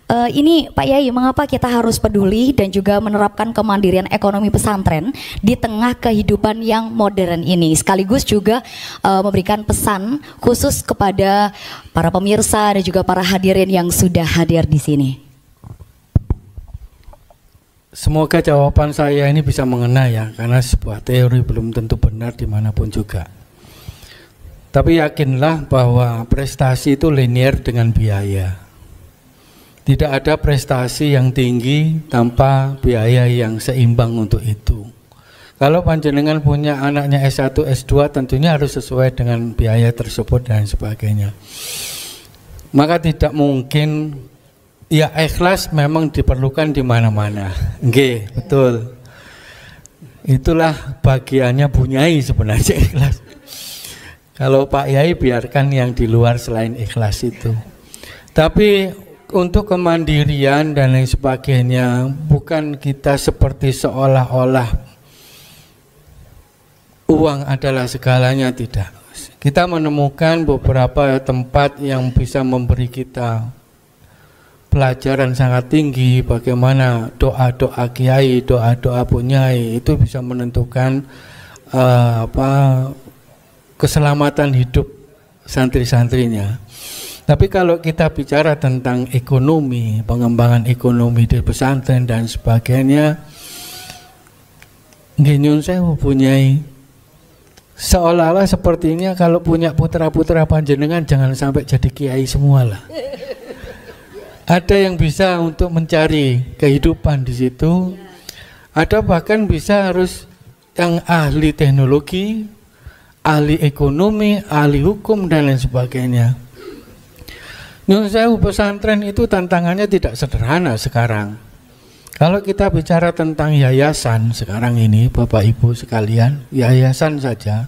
Ini Pak Yai, mengapa kita harus peduli dan juga menerapkan kemandirian ekonomi pesantren di tengah kehidupan yang modern ini? Sekaligus juga memberikan pesan khusus kepada para pemirsa dan juga para hadirin yang sudah hadir di sini. Semoga jawaban saya ini bisa mengena ya, karena sebuah teori belum tentu benar dimanapun juga. Tapi yakinlah bahwa prestasi itu linear dengan biaya. Tidak ada prestasi yang tinggi tanpa biaya yang seimbang untuk itu. Kalau panjenengan punya anaknya S1, S2 tentunya harus sesuai dengan biaya tersebut dan sebagainya. Maka tidak mungkin, ya ikhlas memang diperlukan di mana-mana. Nggih, betul. Itulah bagiannya Bu Nyai sebenarnya ikhlas. Kalau Pak Yai biarkan yang di luar selain ikhlas itu. Tapi untuk kemandirian dan lain sebagainya, bukan kita seperti seolah-olah uang adalah segalanya, tidak. Kita menemukan beberapa tempat yang bisa memberi kita pelajaran sangat tinggi, bagaimana doa-doa kiai, doa-doa punyai itu bisa menentukan keselamatan hidup santri-santrinya. Tapi kalau kita bicara tentang ekonomi, pengembangan ekonomi di pesantren dan sebagainya, nggih saya mempunyai seolah-olah sepertinya kalau punya putra-putra panjenengan jangan sampai jadi kiai semua lah. Ada yang bisa untuk mencari kehidupan di situ, ada bahkan bisa harus yang ahli teknologi, ahli ekonomi, ahli hukum dan lain sebagainya. Nyun sewu, pesantren itu tantangannya tidak sederhana sekarang. Kalau kita bicara tentang yayasan sekarang ini, Bapak Ibu sekalian, yayasan saja.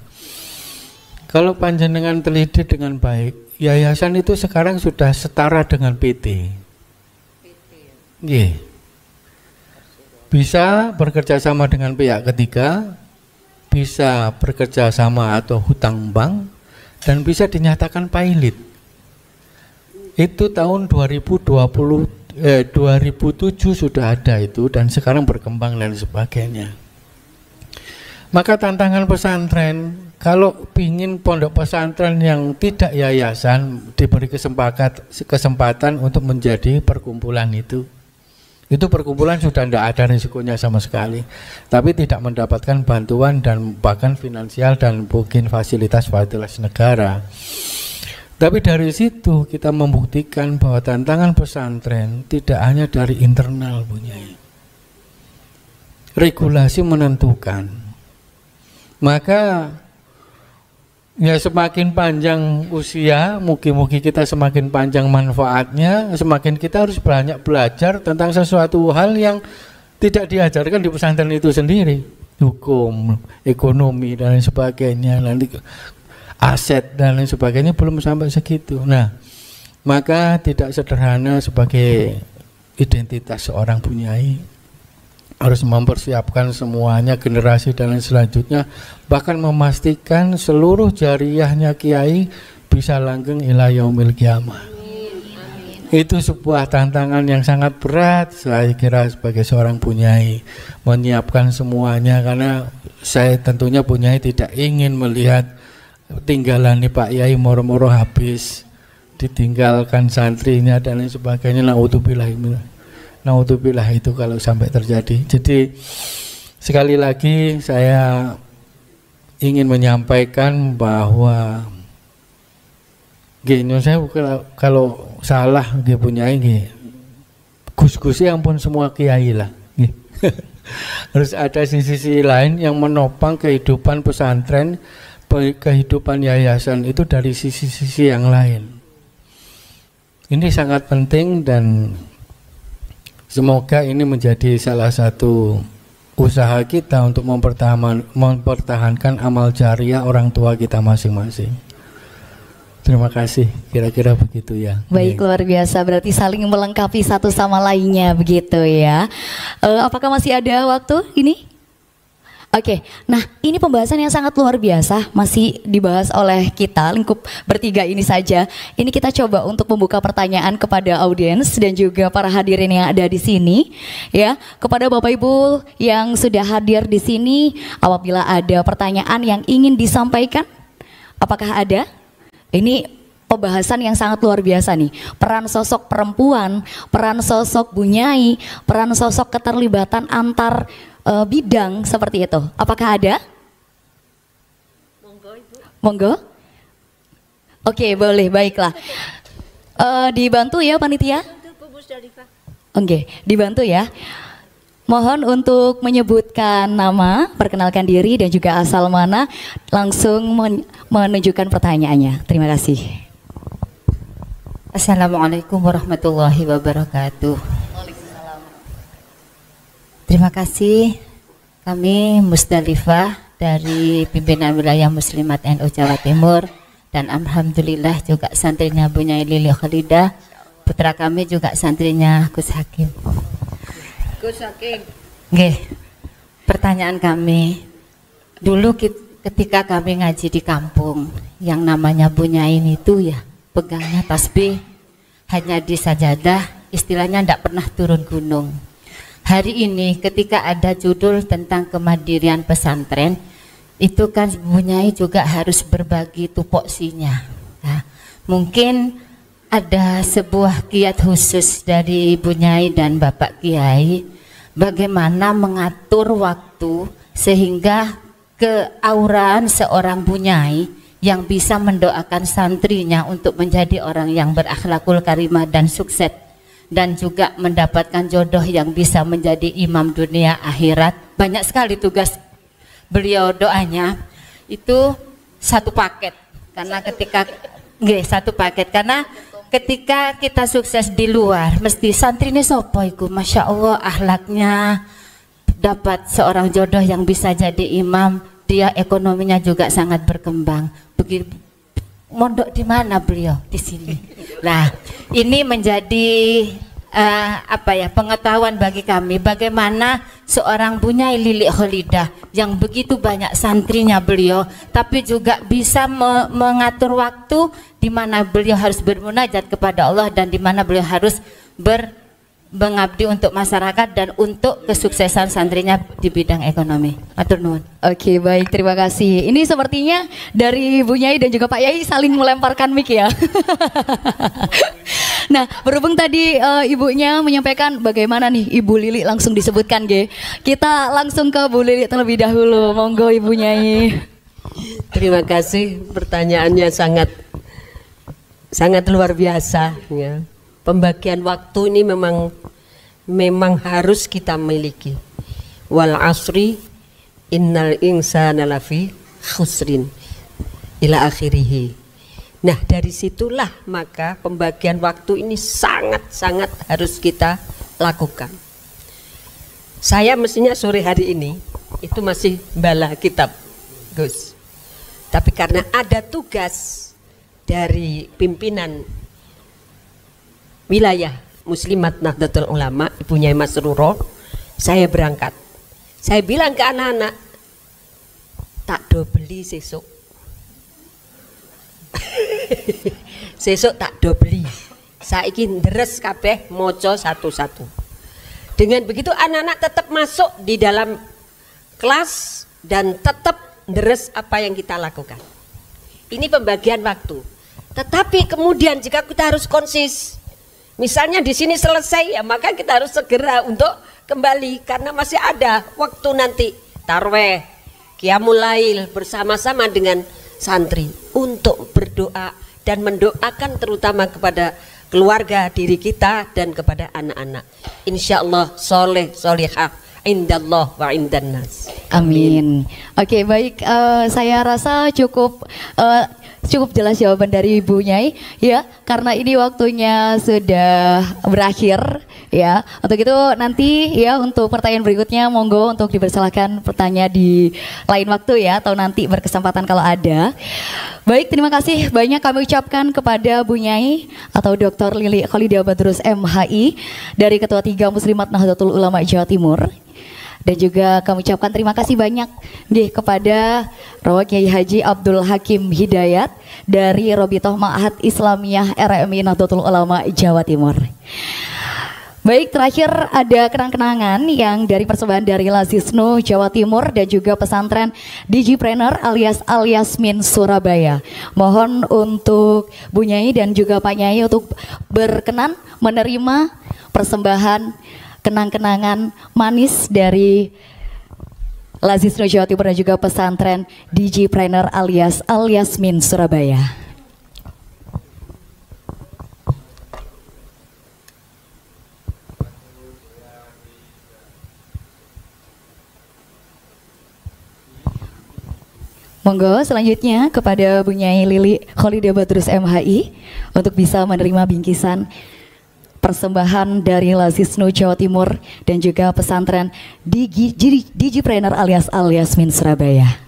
Kalau panjenengan teliti dengan baik, yayasan itu sekarang sudah setara dengan PT. Yeah. Bisa bekerja sama dengan pihak ketiga, bisa bekerja sama atau hutang bank, dan bisa dinyatakan pilot. Itu tahun 2007 sudah ada itu, dan sekarang berkembang dan sebagainya. Maka tantangan pesantren, kalau ingin pondok pesantren yang tidak yayasan diberi kesempatan untuk menjadi perkumpulan itu perkumpulan sudah tidak ada risikonya sama sekali, tapi tidak mendapatkan bantuan dan bahkan finansial dan mungkin fasilitas negara. Tapi dari situ kita membuktikan bahwa tantangan pesantren tidak hanya dari internal, Bu Nyai. Regulasi menentukan. Maka ya semakin panjang usia, mungkin kita semakin panjang manfaatnya, semakin kita harus banyak belajar tentang sesuatu hal yang tidak diajarkan di pesantren itu sendiri. Hukum, ekonomi dan lain sebagainya, nanti aset dan lain sebagainya belum sampai segitu. Nah, maka tidak sederhana sebagai identitas seorang punyai, harus mempersiapkan semuanya, generasi dan lain selanjutnya, bahkan memastikan seluruh jariyahnya kiai bisa langgeng ila yaumil qiyamah. Itu sebuah tantangan yang sangat berat saya kira sebagai seorang punyai, menyiapkan semuanya, karena saya tentunya punyai tidak ingin melihat tinggalan nih Pak Yai moro-moro habis, ditinggalkan santrinya dan lain sebagainya. Naudzubillah itu kalau sampai terjadi. Jadi sekali lagi saya ingin menyampaikan bahwa gini, saya kalau salah punya ini gus-gusi ampun semua kiai lah. Harus ada sisi lain yang menopang kehidupan pesantren, kehidupan yayasan itu dari sisi-sisi yang lain. Ini sangat penting dan semoga ini menjadi salah satu usaha kita untuk mempertahankan amal jariah orang tua kita masing-masing. Terima kasih, kira-kira begitu ya. Baik, luar biasa, berarti saling melengkapi satu sama lainnya begitu ya. Apakah masih ada waktu ini? Oke, nah ini pembahasan yang sangat luar biasa masih dibahas oleh kita lingkup bertiga ini saja. Ini kita coba untuk membuka pertanyaan kepada audiens dan juga para hadirin yang ada di sini, ya. Kepada Bapak Ibu yang sudah hadir di sini, apabila ada pertanyaan yang ingin disampaikan, apakah ada? Ini pembahasan yang sangat luar biasa nih. Peran sosok perempuan, peran sosok bunyai, peran sosok keterlibatan antar bidang seperti itu. Apakah ada? Monggo Ibu. Monggo. Oke, boleh, baiklah. Dibantu ya panitia? Oke, dibantu ya. Mohon untuk menyebutkan nama, perkenalkan diri dan juga asal mana, langsung menunjukkan pertanyaannya. Terima kasih. Assalamualaikum warahmatullahi wabarakatuh. Terima kasih, kami Musdalifah dari pimpinan wilayah Muslimat NU Jawa Timur dan alhamdulillah juga santrinya Bunyai Lili Khalidah, putra kami juga santrinya Gus Hakim. Gus Hakim. Nggih, pertanyaan kami, dulu ketika kami ngaji di kampung, yang namanya Bunyai itu ya pegangnya tasbih hanya di sajadah, istilahnya tidak pernah turun gunung. Hari ini ketika ada judul tentang kemandirian pesantren, itu kan Bunyai juga harus berbagi tupoksinya. Nah, mungkin ada sebuah kiat khusus dari Bunyai dan Bapak Kiai, bagaimana mengatur waktu sehingga keauraan seorang Bunyai yang bisa mendoakan santrinya untuk menjadi orang yang berakhlakul karimah dan sukses, dan juga mendapatkan jodoh yang bisa menjadi imam dunia akhirat. Banyak sekali tugas beliau, doanya itu satu paket, karena ketika kita sukses di luar, mesti santri ini sopo iku, masya Allah akhlaknya, dapat seorang jodoh yang bisa jadi imam, dia ekonominya juga sangat berkembang. Begitu mondok di mana beliau? Di sini. Nah, ini menjadi pengetahuan bagi kami, bagaimana seorang Bunyai Lili Khalidah yang begitu banyak santrinya beliau, tapi juga bisa mengatur waktu di mana beliau harus bermunajat kepada Allah dan di mana beliau harus mengabdi untuk masyarakat dan untuk kesuksesan santrinya di bidang ekonomi. Matur nuwun. Oke, baik, terima kasih. Ini sepertinya dari Bu Nyai dan juga Pak Yai saling melemparkan mic ya. Nah, berhubung tadi ibunya menyampaikan bagaimana nih Ibu Lili langsung disebutkan Ge. Kita langsung ke Bu Lili terlebih dahulu. Monggo Ibu Nyai. Terima kasih, pertanyaannya sangat luar biasa ya. Pembagian waktu ini memang harus kita miliki. Wal asri innal insana lafi khusrin ila akhirih. Nah, dari situlah maka pembagian waktu ini sangat harus kita lakukan. Saya mestinya sore hari ini itu masih bala kitab, Gus. Tapi karena ada tugas dari pimpinan wilayah Muslimat Nahdlatul Ulama, Ibu Nyai Masruro, saya berangkat. Saya bilang ke anak-anak, tak do beli sesuk. Sesuk tak do beli. Saiki ndres kabeh moco satu-satu. Dengan begitu anak-anak tetap masuk di dalam kelas dan tetap ndres apa yang kita lakukan. Ini pembagian waktu. Tetapi kemudian jika kita harus konsis, misalnya di sini selesai ya, maka kita harus segera untuk kembali karena masih ada waktu nanti tarweh, qiyamul lail bersama-sama dengan santri untuk berdoa dan mendoakan terutama kepada keluarga diri kita dan kepada anak-anak. Insyaallah soleh solihah indallah wa indannas. Amin. Oke, baik, saya rasa cukup jelas jawaban dari Ibu Nyai ya, karena ini waktunya sudah berakhir ya. Untuk itu nanti ya untuk pertanyaan berikutnya monggo untuk dipersilakan bertanya di lain waktu ya, atau nanti berkesempatan kalau ada. Baik, terima kasih banyak kami ucapkan kepada Bu Nyai atau Dr. Lili Kholidah Badrus MHI dari Ketua 3 Muslimat Nahdlatul Ulama Jawa Timur. Dan juga kami ucapkan terima kasih banyak kepada Roh Kiai Haji Abdul Hakim Hidayat dari Robitoh Ma'had Islamiyah RMI Nahdlatul Ulama Jawa Timur. Baik, terakhir ada kenang-kenangan yang dari persembahan dari Lazisnu Jawa Timur dan juga pesantren Digipreneur alias Al-Yasmin Surabaya. Mohon untuk Bu Nyai dan juga Pak Nyai untuk berkenan menerima persembahan kenang-kenangan manis dari Lazisnu Jawa Timur dan juga pesantren Digipreneur alias Al-Yasmin Surabaya. Monggo selanjutnya kepada Bu Nyai Lili Kholidah Badrus MHI untuk bisa menerima bingkisan persembahan dari Lazisnu Jawa Timur dan juga pesantren Digipreneur alias Al-Yasmin Surabaya.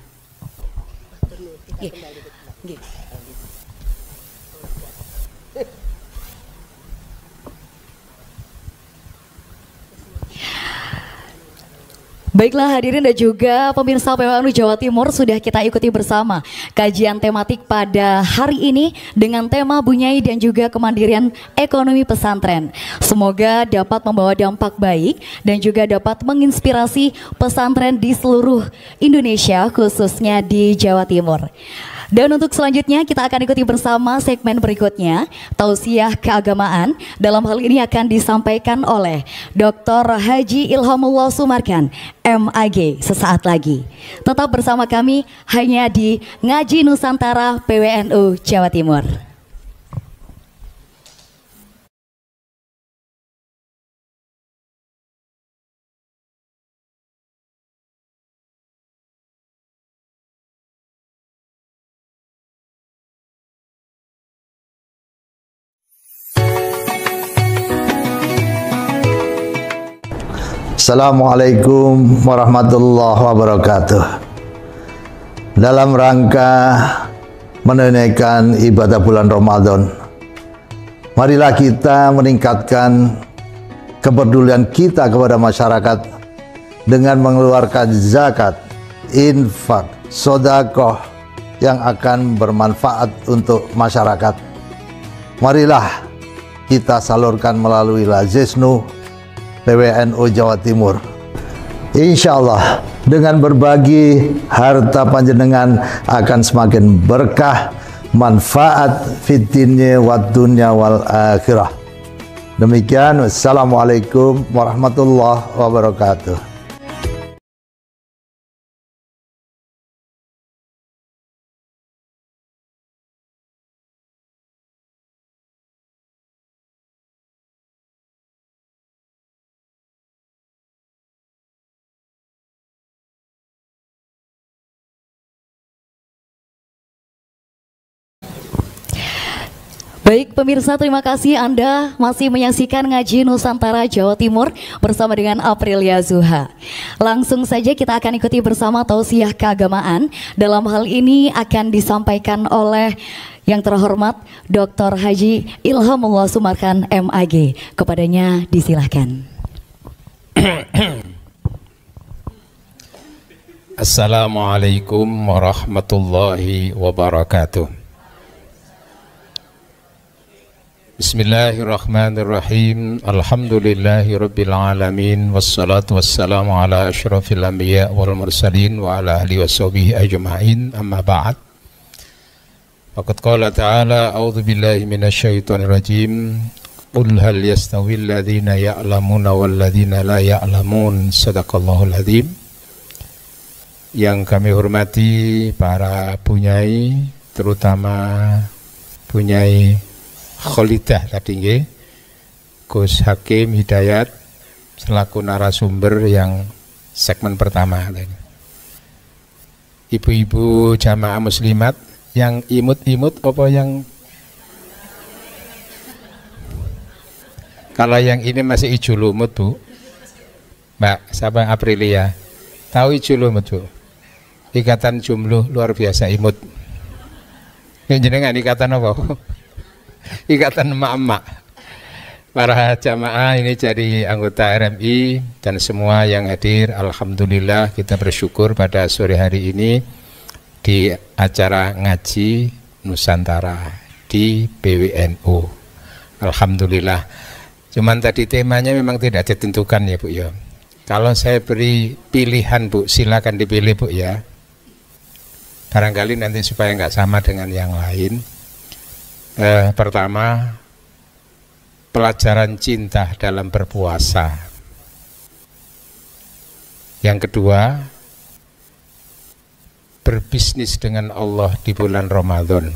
Baiklah hadirin dan juga pemirsa PWNU Jawa Timur, sudah kita ikuti bersama kajian tematik pada hari ini dengan tema Bu Nyai dan juga kemandirian ekonomi pesantren. Semoga dapat membawa dampak baik dan juga dapat menginspirasi pesantren di seluruh Indonesia khususnya di Jawa Timur. Dan untuk selanjutnya kita akan ikuti bersama segmen berikutnya, tausiah keagamaan. Dalam hal ini akan disampaikan oleh Dr. Haji Ilhamullah Sumarkan, MAG, sesaat lagi. Tetap bersama kami hanya di Ngaji Nusantara PWNU Jawa Timur. Assalamualaikum warahmatullahi wabarakatuh. Dalam rangka menunaikan ibadah bulan Ramadan, marilah kita meningkatkan kepedulian kita kepada masyarakat dengan mengeluarkan zakat, infak, sedekah yang akan bermanfaat untuk masyarakat. Marilah kita salurkan melalui Lazisnu PWNU Jawa Timur. Insya Allah dengan berbagi harta panjenengan akan semakin berkah, manfaat fid dunya wad dunya wal akhirah. Demikian, wassalamualaikum warahmatullahi wabarakatuh. Baik pemirsa, terima kasih Anda masih menyaksikan Ngaji Nusantara Jawa Timur bersama dengan Aprilia Zuha. Langsung saja kita akan ikuti bersama tausiah keagamaan. Dalam hal ini akan disampaikan oleh yang terhormat Dr. Haji Ilhamullah Sumarkan MAG. Kepadanya disilahkan. Assalamualaikum warahmatullahi wabarakatuh. Bismillahirrahmanirrahim. Alhamdulillahi rabbil alamin. Wassalatu wassalamu ala asyrafil anbiya wal mursalin wa ala alihi washabihi ajma'in. Amma ba'd. Faqad qala ta'ala a'udzu billahi minasyaitonir rajim. Qul hal yastawil ladzina ya'lamuna wal ladzina la ya'lamun. Shadaqallahul adzim. Yang kami hormati para punyai, terutama punyai Kholidah tadi nggih, Gus Hakim Hidayat selaku narasumber yang segmen pertama. Ibu-ibu jamaah muslimat yang imut-imut apa yang kalau yang ini masih ijo lumut Bu? Mbak, siapa Aprilia? Tahu ijo lumut Bu? Ikatan Jumluh luar biasa imut. Jenengan ikatan apa? Ikatan emak-emak. Para jamaah ini jadi anggota RMI dan semua yang hadir, alhamdulillah kita bersyukur pada sore hari ini di acara ngaji Nusantara di PWNU. Alhamdulillah. Cuman tadi temanya memang tidak ditentukan ya Bu ya. Kalau saya beri pilihan Bu, silakan dipilih Bu ya. Barangkali nanti supaya nggak sama dengan yang lain. Pertama, pelajaran cinta dalam berpuasa. Yang kedua, berbisnis dengan Allah di bulan Ramadan.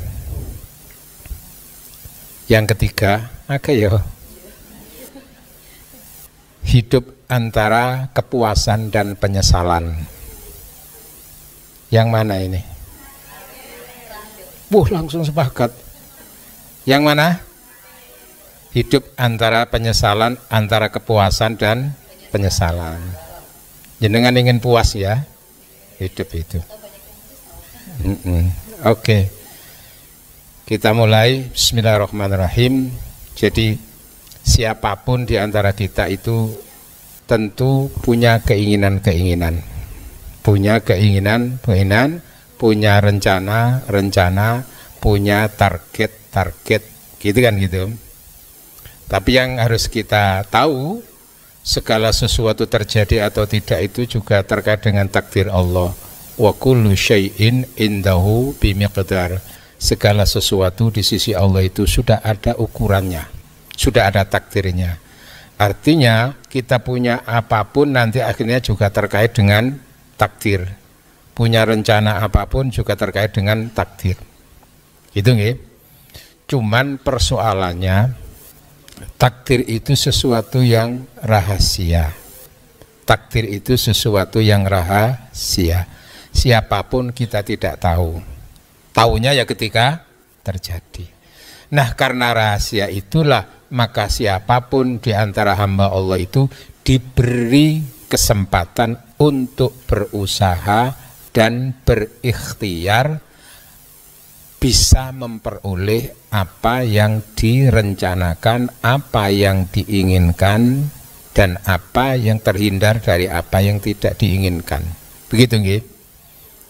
Yang ketiga, hidup antara kepuasan dan penyesalan. Yang mana ini? Langsung sepakat. Yang mana? Hidup antara penyesalan, antara kepuasan dan penyesalan. Jenengan ingin puas ya? Hidup itu. Oke. Kita mulai. Bismillahirrahmanirrahim. Jadi siapapun di antara kita itu tentu punya keinginan-keinginan. Punya keinginan, punya rencana, punya target, gitu kan gitu. Tapi yang harus kita tahu, segala sesuatu terjadi atau tidak itu juga terkait dengan takdir Allah. Wa kullu syai'in indahu bimiqdar. Segala sesuatu di sisi Allah itu sudah ada ukurannya, sudah ada takdirnya. Artinya kita punya apapun nanti akhirnya juga terkait dengan takdir. Punya rencana apapun juga terkait dengan takdir. Gitu nggih. Cuman persoalannya takdir itu sesuatu yang rahasia. Takdir itu sesuatu yang rahasia. Siapapun kita tidak tahu. Taunya ya ketika terjadi. Nah, karena rahasia itulah maka siapapun di antara hamba Allah itu diberi kesempatan untuk berusaha dan berikhtiar bisa memperoleh apa yang direncanakan, apa yang diinginkan, dan apa yang terhindar dari apa yang tidak diinginkan. Begitu nggih?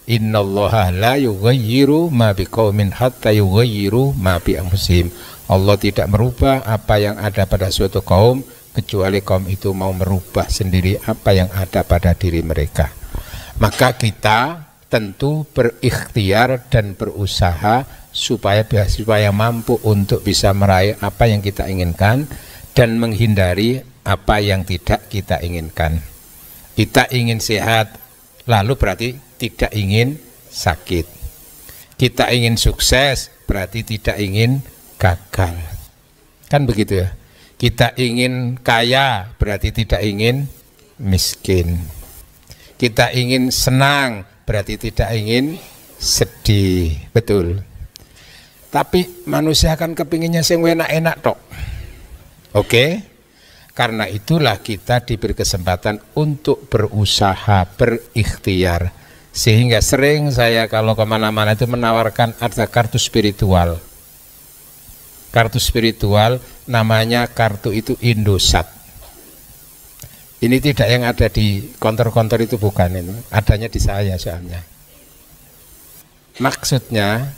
Innallaha la yughayyiru ma biqaumin hatta yughayyiru ma bi anfusihim. Allah tidak merubah apa yang ada pada suatu kaum kecuali kaum itu mau merubah sendiri apa yang ada pada diri mereka. Maka kita tentu berikhtiar dan berusaha supaya mampu untuk bisa meraih apa yang kita inginkan dan menghindari apa yang tidak kita inginkan. Kita ingin sehat, lalu berarti tidak ingin sakit. Kita ingin sukses, berarti tidak ingin gagal. Kan begitu ya. Kita ingin kaya, berarti tidak ingin miskin. Kita ingin senang, berarti tidak ingin sedih. Betul. Tapi manusia kan kepinginnya sing enak-enak tok. Oke? Karena itulah kita diberi kesempatan untuk berusaha, berikhtiar. Sehingga sering saya kalau kemana-mana itu menawarkan ada kartu spiritual. Kartu spiritual namanya kartu itu Indosat. Ini tidak yang ada di konter-konter itu, bukan itu. Adanya di saya soalnya. Maksudnya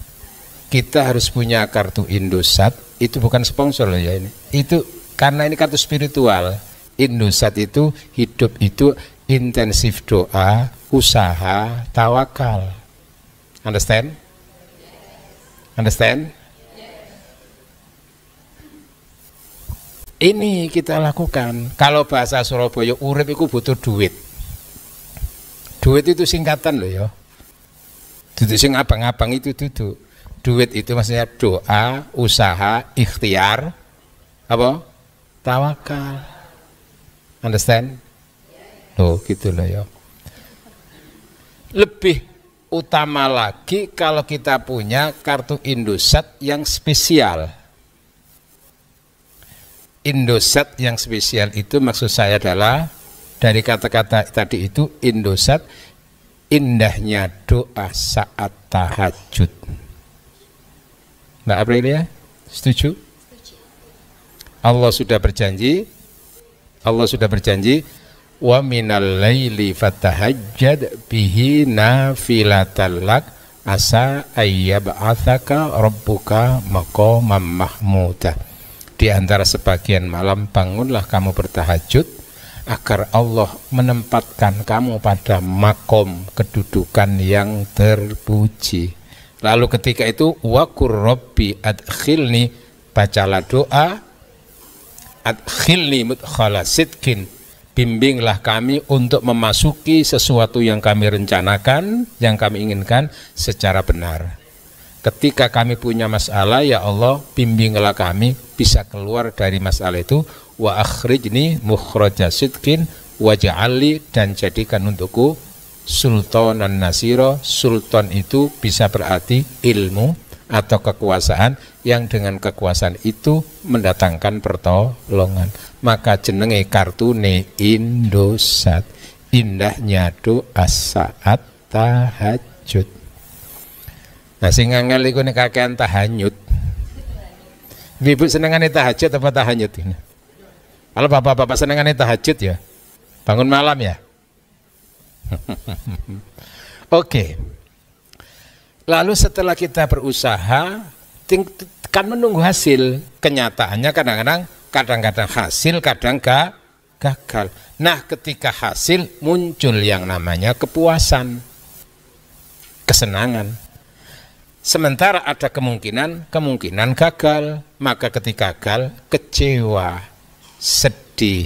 kita harus punya kartu Indosat. Itu bukan sponsor loh ya ini. Itu karena ini kartu spiritual. Indosat itu hidup itu intensif doa, usaha, tawakal. Understand? Understand? Ini kita lakukan. Kalau bahasa Surabaya, urip itu butuh duit. Duit itu singkatan loh ya. Duit sing abang-abang itu duduk. Duit itu maksudnya doa, usaha, ikhtiar, apa? Tawakal. Understand? Loh gitu loh ya. Lebih utama lagi kalau kita punya kartu Indosat yang spesial. Indosat yang spesial itu maksud saya adalah dari kata-kata tadi itu Indosat, indahnya doa saat tahajud. Mbak Aprilia, setuju? Allah sudah berjanji wa minal laili fatahajjad bihi nafilatan lak asa ayyab'atsaka rabbuka maqaman mahmuda. Di antara sebagian malam bangunlah kamu bertahajud agar Allah menempatkan kamu pada makom kedudukan yang terpuji. Lalu ketika itu waqur rabbi adkhilni, bacalah doa adkhilni mudkhala sidqin, bimbinglah kami untuk memasuki sesuatu yang kami rencanakan, yang kami inginkan secara benar. Ketika kami punya masalah, ya Allah bimbinglah kami bisa keluar dari masalah itu. Wa akhrijni mukhraja sidqin waj'alli, dan jadikan untukku sultanan nasiro. Sultan itu bisa berarti ilmu atau kekuasaan, yang dengan kekuasaan itu mendatangkan pertolongan. Maka jenenge kartune Indosat, indahnya doa saat tahajud. Nah sing angel iku nek kakean tahajud. Ibu senengane tahajud apa tahajud ini? Kalau bapak-bapak senengane tahajud ya, bangun malam ya. Oke. Lalu setelah kita berusaha, kan menunggu hasil. Kenyataannya kadang-kadang hasil, kadang gagal. Nah, ketika hasil muncul yang namanya kepuasan, kesenangan. Sementara ada kemungkinan gagal. Maka ketika gagal, kecewa, sedih,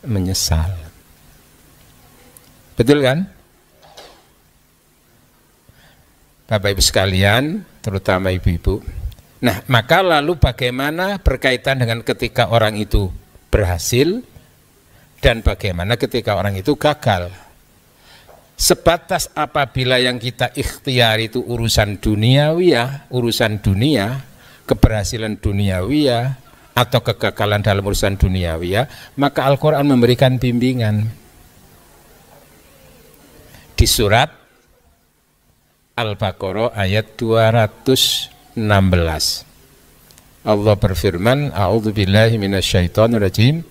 menyesal. Betul kan? Bapak Ibu sekalian, terutama ibu-ibu. Nah, maka lalu bagaimana berkaitan dengan ketika orang itu berhasil dan bagaimana ketika orang itu gagal? Sebatas apabila yang kita ikhtiar itu urusan duniawiyah, urusan dunia, keberhasilan duniawiyah atau kegagalan dalam urusan duniawiyah, maka Al-Quran memberikan bimbingan. Di surat Al-Baqarah ayat 216 Allah berfirman, a'udzubillahi minasyaitonirrajim,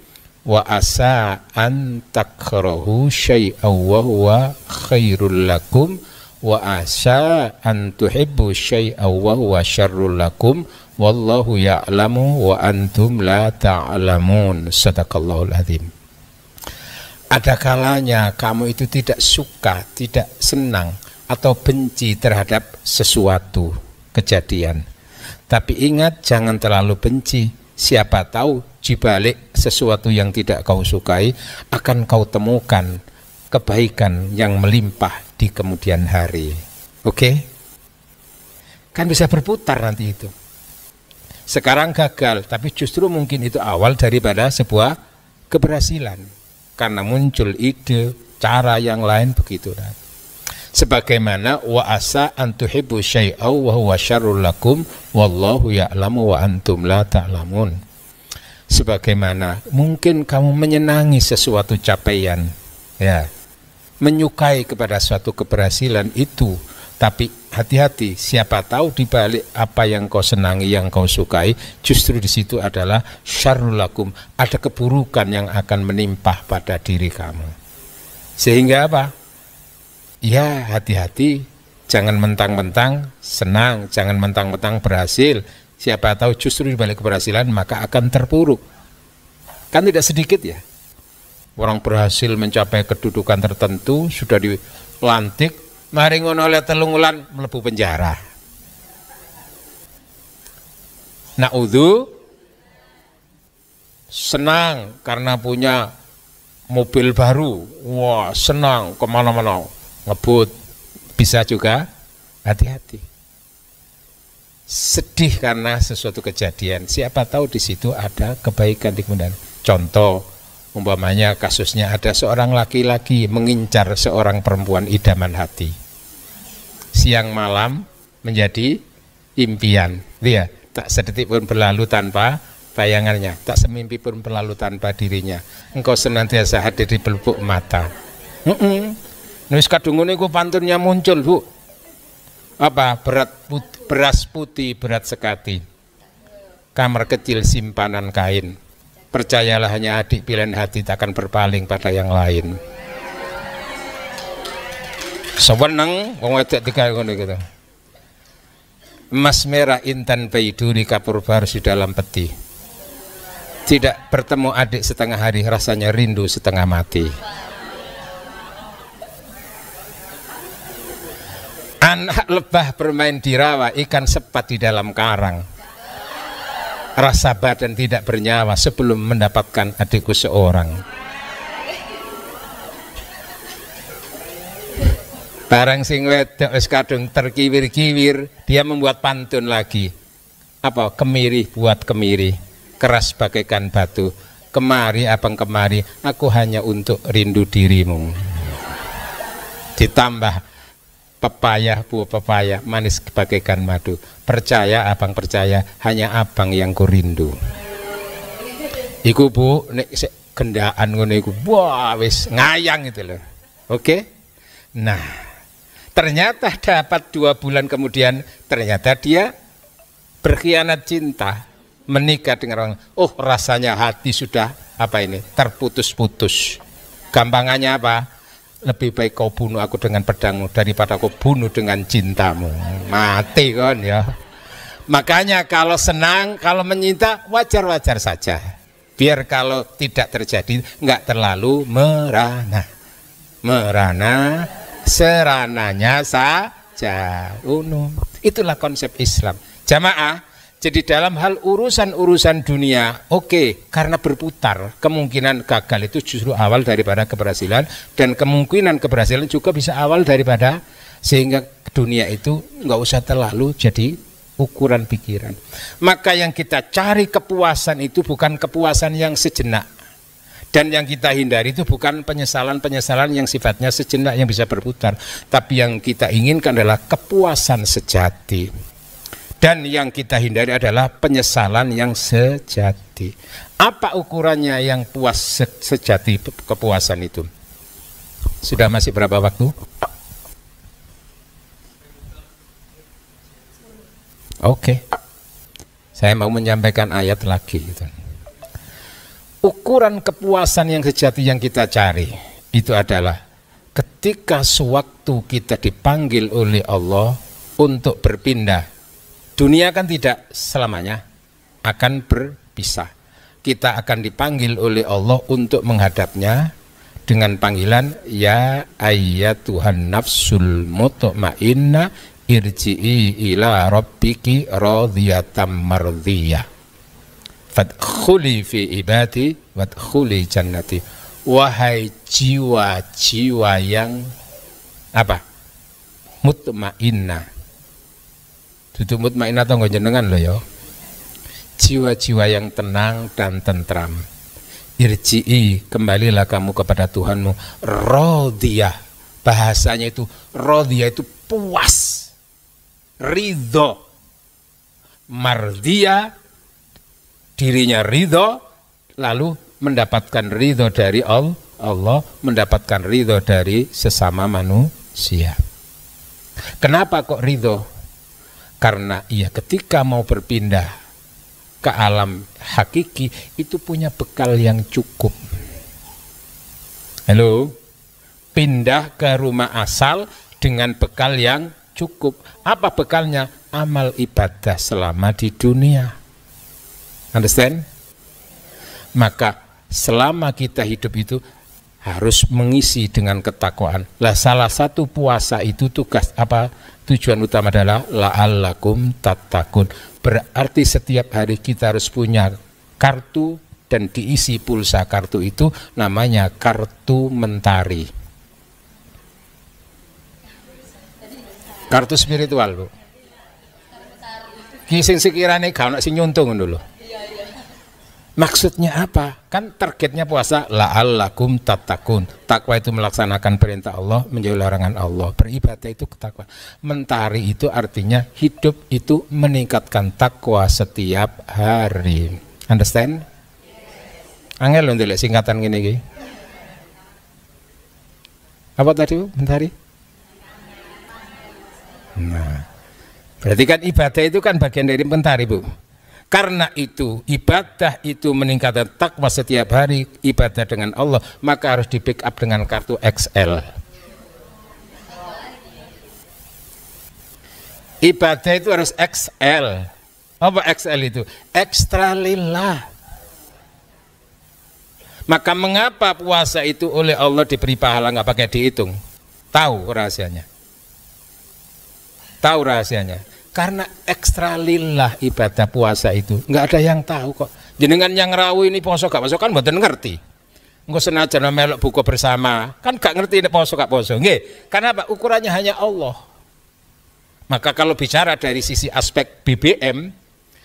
wa asa an takrahu syai'aw wa huwa khairul lakum wa asa an tuhibbu syai'aw wa huwa syarrul lakum wallahu ya'lamu wa antum la ta'lamun. Sadaqallahul azim. Ada kalanya kamu itu tidak suka, tidak senang atau benci terhadap sesuatu kejadian. Tapi ingat, jangan terlalu benci. Siapa tahu di balik sesuatu yang tidak kau sukai akan kau temukan kebaikan yang melimpah di kemudian hari. Oke? Kan bisa berputar nanti itu. Sekarang gagal, tapi justru mungkin itu awal daripada sebuah keberhasilan. Karena muncul ide, cara yang lain begitu. Sebagaimana wa asa an tuhibbu syai'aw wa huwa syarrul lakum wallahu ya'lamu wa antum la ta'lamun. Sebagaimana mungkin kamu menyenangi sesuatu capaian, ya, menyukai kepada suatu keberhasilan itu, tapi hati-hati, siapa tahu di balik apa yang kau senangi, yang kau sukai, justru di situ adalah syarrul lakum, ada keburukan yang akan menimpah pada diri kamu. Sehingga apa? Ya, hati-hati, jangan mentang-mentang senang, jangan mentang-mentang berhasil. Siapa tahu justru di balik keberhasilan maka akan terpuruk. Kan tidak sedikit ya, orang berhasil mencapai kedudukan tertentu, sudah dilantik, mari ngono oleh telung wulan mlebu penjara. Na'udzu, senang karena punya mobil baru, wah senang kemana-mana, ngebut, bisa juga hati-hati. Sedih karena sesuatu kejadian, siapa tahu di situ ada kebaikan di kemudian. Contoh, umpamanya kasusnya ada seorang laki-laki mengincar seorang perempuan idaman hati. Siang malam menjadi impian. Dia tak sedetik pun berlalu tanpa bayangannya, tak semimpi pun berlalu tanpa dirinya. Engkau senantiasa hadir di pelupuk mata. Nulis kadung niku pantunnya muncul, Bu. Apa? Beras putih berat sekati. Kamar kecil simpanan kain. Percayalah hanya adik pilihan hati takkan berpaling pada yang lain. Seweneng wong wedok tiga ngono gitu. Emas merah intan baiduri kapur baru di dalam peti. Tidak bertemu adik setengah hari rasanya rindu setengah mati. Anak lebah bermain di rawa, ikan sepat di dalam karang. Rasa badan tidak bernyawa sebelum mendapatkan adikku seorang. Barang sing wedok wis kadung terkiwir-kiwir, dia membuat pantun lagi. Apa? Kemiri buat kemiri, keras bagaikan batu. Kemari abang kemari, aku hanya untuk rindu dirimu. Ditambah pepaya, buah pepaya, manis bagaikan madu. Percaya abang percaya, hanya abang yang ku rindu. Iku bu, nek gendaan ngono iku, wah wis ngayang itu loh. Oke? Nah, ternyata dapat 2 bulan kemudian, ternyata dia berkhianat cinta, menikah dengan orang. Oh, rasanya hati sudah apa ini? Terputus-putus. Gampangannya apa? Lebih baik kau bunuh aku dengan pedangmu daripada kau bunuh dengan cintamu. Mati kan ya. Makanya kalau senang, kalau menyinta wajar-wajar saja. Biar kalau tidak terjadi nggak terlalu merana. Merana serananya saja. Itulah konsep Islam. Jamaah. Jadi dalam hal urusan-urusan dunia, oke, karena berputar, kemungkinan gagal itu justru awal daripada keberhasilan, dan kemungkinan keberhasilan juga bisa awal daripada, sehingga dunia itu nggak usah terlalu jadi ukuran pikiran. Maka yang kita cari kepuasan itu bukan kepuasan yang sejenak, dan yang kita hindari itu bukan penyesalan-penyesalan yang sifatnya sejenak yang bisa berputar, tapi yang kita inginkan adalah kepuasan sejati. Dan yang kita hindari adalah penyesalan yang sejati. Apa ukurannya yang puas sejati kepuasan itu? Sudah masih berapa waktu? Oke. Saya mau menyampaikan ayat lagi. Ukuran kepuasan yang sejati yang kita cari itu adalah ketika sewaktu kita dipanggil oleh Allah untuk berpindah. Dunia kan tidak selamanya akan berpisah. Kita akan dipanggil oleh Allah untuk menghadapnya dengan panggilan ya ayyatuhan nafsul mutmainnah irji'i ila rabbiki radhiyatam mardhiyah fadkhuli fi ibadi wadkhuli jannati. Wahai jiwa-jiwa yang apa? Mutmainnah. Duduk mutmainnah atau nggak jenengan loh ya. Jiwa-jiwa yang tenang dan tentram. Irji'i, kembalilah kamu kepada Tuhanmu. Radhiyah, bahasanya itu radhiyah itu puas, ridho. Mardhiyah, dirinya ridho, lalu mendapatkan ridho dari Allah, mendapatkan ridho dari sesama manusia. Kenapa kok ridho? Karena ia ketika mau berpindah ke alam hakiki itu punya bekal yang cukup. Halo, pindah ke rumah asal dengan bekal yang cukup. Apa bekalnya? Amal ibadah selama di dunia. Understand? Maka selama kita hidup itu harus mengisi dengan ketakwaan. Lah salah satu puasa itu tugas apa? Tujuan utama adalah la'allakum tattaqun. Berarti setiap hari kita harus punya kartu dan diisi pulsa kartu itu namanya kartu mentari. Kartu spiritual, Bu. Ki sing sekirane gak ono sing nyuntung dulu. Maksudnya apa? Kan targetnya puasa la'allakum tattaqun. Takwa itu melaksanakan perintah Allah, menjauhi larangan Allah. Beribadah itu takwa. Mentari itu artinya hidup itu meningkatkan takwa setiap hari. Understand? Angel lho ndelok singkatan ngene iki. Apa tadi, Bu? Mentari? Nah, Berarti kan ibadah itu kan bagian dari bentar, Ibu. Karena itu ibadah itu meningkatkan takwa setiap hari, ibadah dengan Allah, maka harus di pick up dengan kartu XL. Ibadah itu harus XL. Apa XL itu? Ekstra lillah. Maka mengapa puasa itu oleh Allah diberi pahala nggak pakai dihitung? Tahu rahasianya? Tahu rahasianya? Karena ekstra lillah ibadah puasa itu. Nggak ada yang tahu kok. Jenengan yang rawu ini poso gak poso kan mboten ngerti. Engko senajan melok buka bersama, kan gak ngerti ini poso gak poso. Nggih, karena apa? Ukurannya hanya Allah. Maka kalau bicara dari sisi aspek BBM,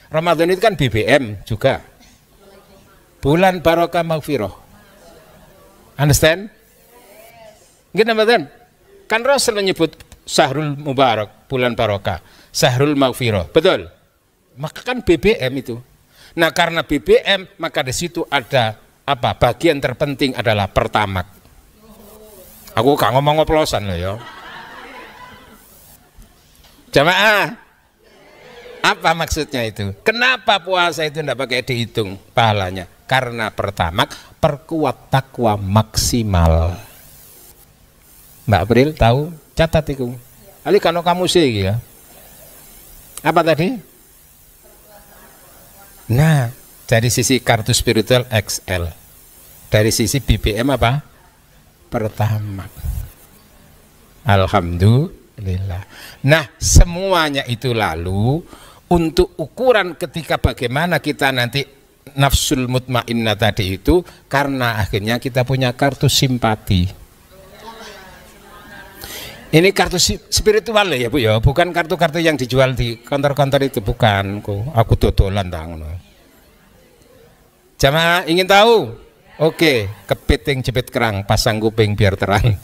Ramadan itu kan BBM juga. Bulan barokah maghfirah. Understand? Gini mboten? Kan Rasul menyebut Syahrul Mubarak, bulan barokah, Syahrul maghfirah. Betul? Maka kan BBM itu. Nah, karena BBM, maka di situ ada apa? Bagian terpenting adalah pertamak. Aku gak ngomong ngoplosan loh ya. Jamaah, apa maksudnya itu? Kenapa puasa itu tidak pakai dihitung pahalanya? Karena pertamak perkuat takwa maksimal. Mbak April tahu? Catat itu. Ali kalau kamu sih ya. Apa tadi? Nah, dari sisi kartu spiritual XL. Dari sisi BBM apa? Pertamak. Alhamdulillah. Nah, semuanya itu lalu untuk ukuran ketika bagaimana kita nanti nafsul mutmainnah tadi itu, karena akhirnya kita punya kartu simpati. Ini kartu spiritual ya Bu ya, bukan kartu-kartu yang dijual di kantor-kantor itu, bukan. Aku dodolan tang. Jamaah ingin tahu? Oke, kepiting jepit kerang, pasang kuping biar terang.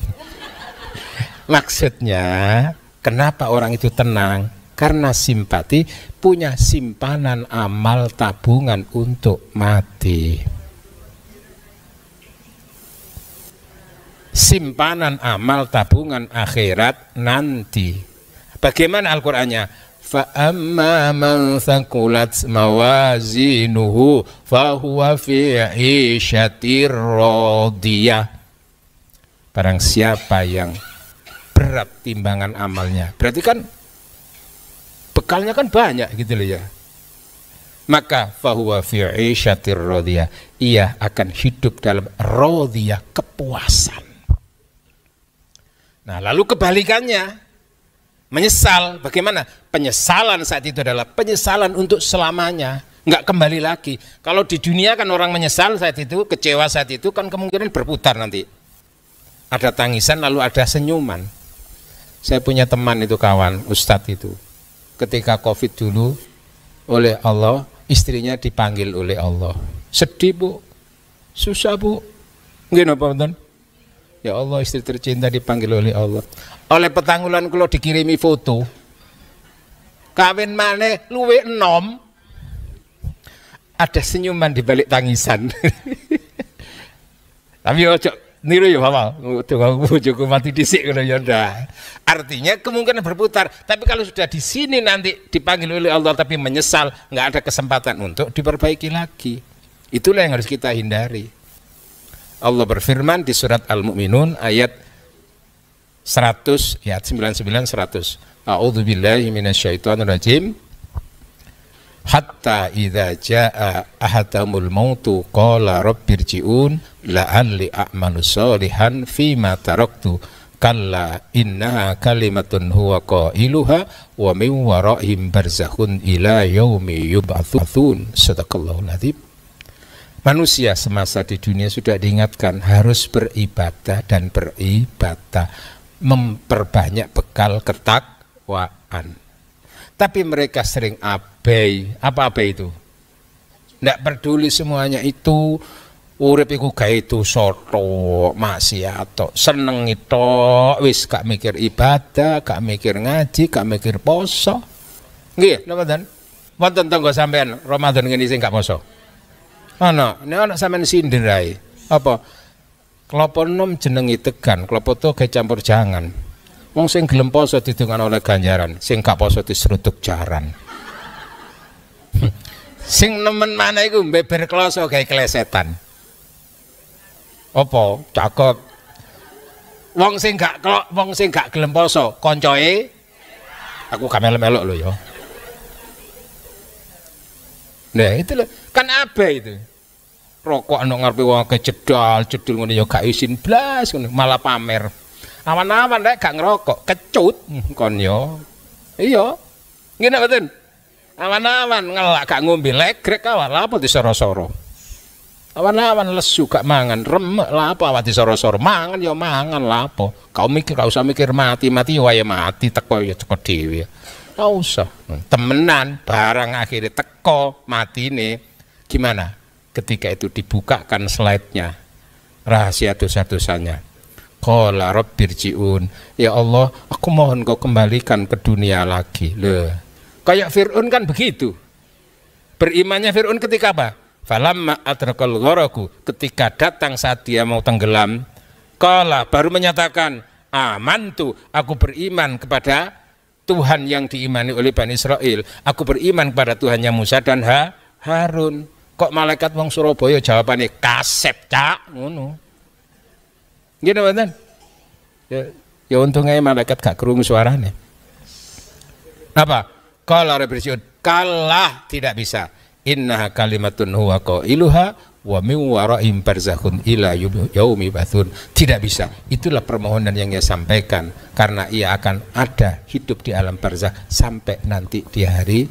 Maksudnya, kenapa orang itu tenang? Karena simpati, punya simpanan amal tabungan untuk mati. Simpanan amal tabungan akhirat nanti. Bagaimana Al-Qur'annya? Fa amma man thaqulat mawazinuhu fahuwa fi 'ishatir radiyah. Barang siapa yang berat timbangan amalnya, berarti kan bekalnya kan banyak gitu loh ya. Maka fahuwa fi 'ishatir radiyah, ia akan hidup dalam radiyah, kepuasan. Nah, lalu kebalikannya, menyesal. Bagaimana? Penyesalan saat itu adalah penyesalan untuk selamanya, nggak kembali lagi. Kalau di dunia kan orang menyesal saat itu, kecewa saat itu, kan kemungkinan berputar nanti. Ada tangisan lalu ada senyuman. Saya punya teman itu, kawan Ustadz itu, ketika COVID dulu, oleh Allah istrinya dipanggil oleh Allah. Sedih Bu, susah Bu, nggih napa mboten? Ya Allah, istri tercinta dipanggil oleh Allah. Oleh petanggulan kula dikirimi foto. Kawin maneh luwih enom. Ada senyuman di balik tangisan. Tapi ojo niru ya Bapak. Tunggu bojoku mati dhisik ngono ya ndak. Artinya kemungkinan berputar. Tapi kalau sudah di sini nanti dipanggil oleh Allah tapi menyesal, nggak ada kesempatan untuk diperbaiki lagi. Itulah yang harus kita hindari. Allah berfirman di surat Al-Mu'minun ayat 100, ayat 99 100. A'udzubillahi minasyaitonirrajim. Hatta idza jaa ahadamul mautu qala rabbirji'un la'alli a'malu sholihan fima taraktu kalla innaha kalimatun huwa qailuha wa min waraihim barzakhun ila yaumi yub'atsun. Sadaqallahul adzim. Manusia semasa di dunia sudah diingatkan harus beribadah dan beribadah, memperbanyak bekal ketakwaan. Tapi mereka sering abai. Apa abai itu? Tidak peduli semuanya itu. Urip iku gawe dosa tok, maksiat tok, seneng itu, wis gak mikir ibadah, gak mikir ngaji, gak mikir poso. Nggih, napa mboten? Wonten tangga sampean Ramadan ngene sing gak poso. Ana sampean sindir ae. Apa? Klopo nom jenengi tegan, klopo to gawe campur jangan. Wong sing gelem poso didungan oleh ganjaran, sing gak poso diserutuk jaran. Sing nemen mana iku beber kloso gawe klesetan. Apa? Cakep. Wong sing gak gelem poso, koncoe aku gak melok-melok lho ya. Nah, itu loh, kan abe itu. Rokok anu ngarepe wong kejedal, jedul ngono ya gak isin blas ngono, malah pamer. Awan-awan nek gak ngerokok, kecut kon yo. Iya. Ngene mboten. Awan-awan ngelak gak ngombe legrek awak apa disoro-soro. Awan-awan lesu gak mangan, remek lah apa awak disoro-soro. Mangan ya mangan lah apa. Kau mikir gak usah mikir mati wae mati teko ya teko dhewe. Gak usah. Temenan barang akhirnya teko matine gimana? Ketika itu dibukakan slide-nya. Rahasia dosa-dosanya. Qala rabbirji'un, ya Allah, aku mohon kau kembalikan ke dunia lagi. Loh, kayak Fir'aun kan begitu. Berimannya Fir'aun ketika apa? Falamma adrakal gharaku, ketika datang saat dia mau tenggelam, qala baru menyatakan, amantu, aku beriman kepada Tuhan yang diimani oleh Bani Israel. Aku beriman kepada Tuhannya Musa dan Harun. Kok malaikat wong Surabaya jawabannya kasep cak ngono. Gini betul? Ya untungnya malaikat gak kerungu suaranya. Apa? Kalau represiun kalah tidak bisa. Innaha kalimatun huwa qailuha wa min waraihim barzakhun ila yaumi ba'tsun. Tidak bisa. Itulah permohonan yang ia sampaikan karena ia akan ada hidup di alam barzakh sampai nanti di hari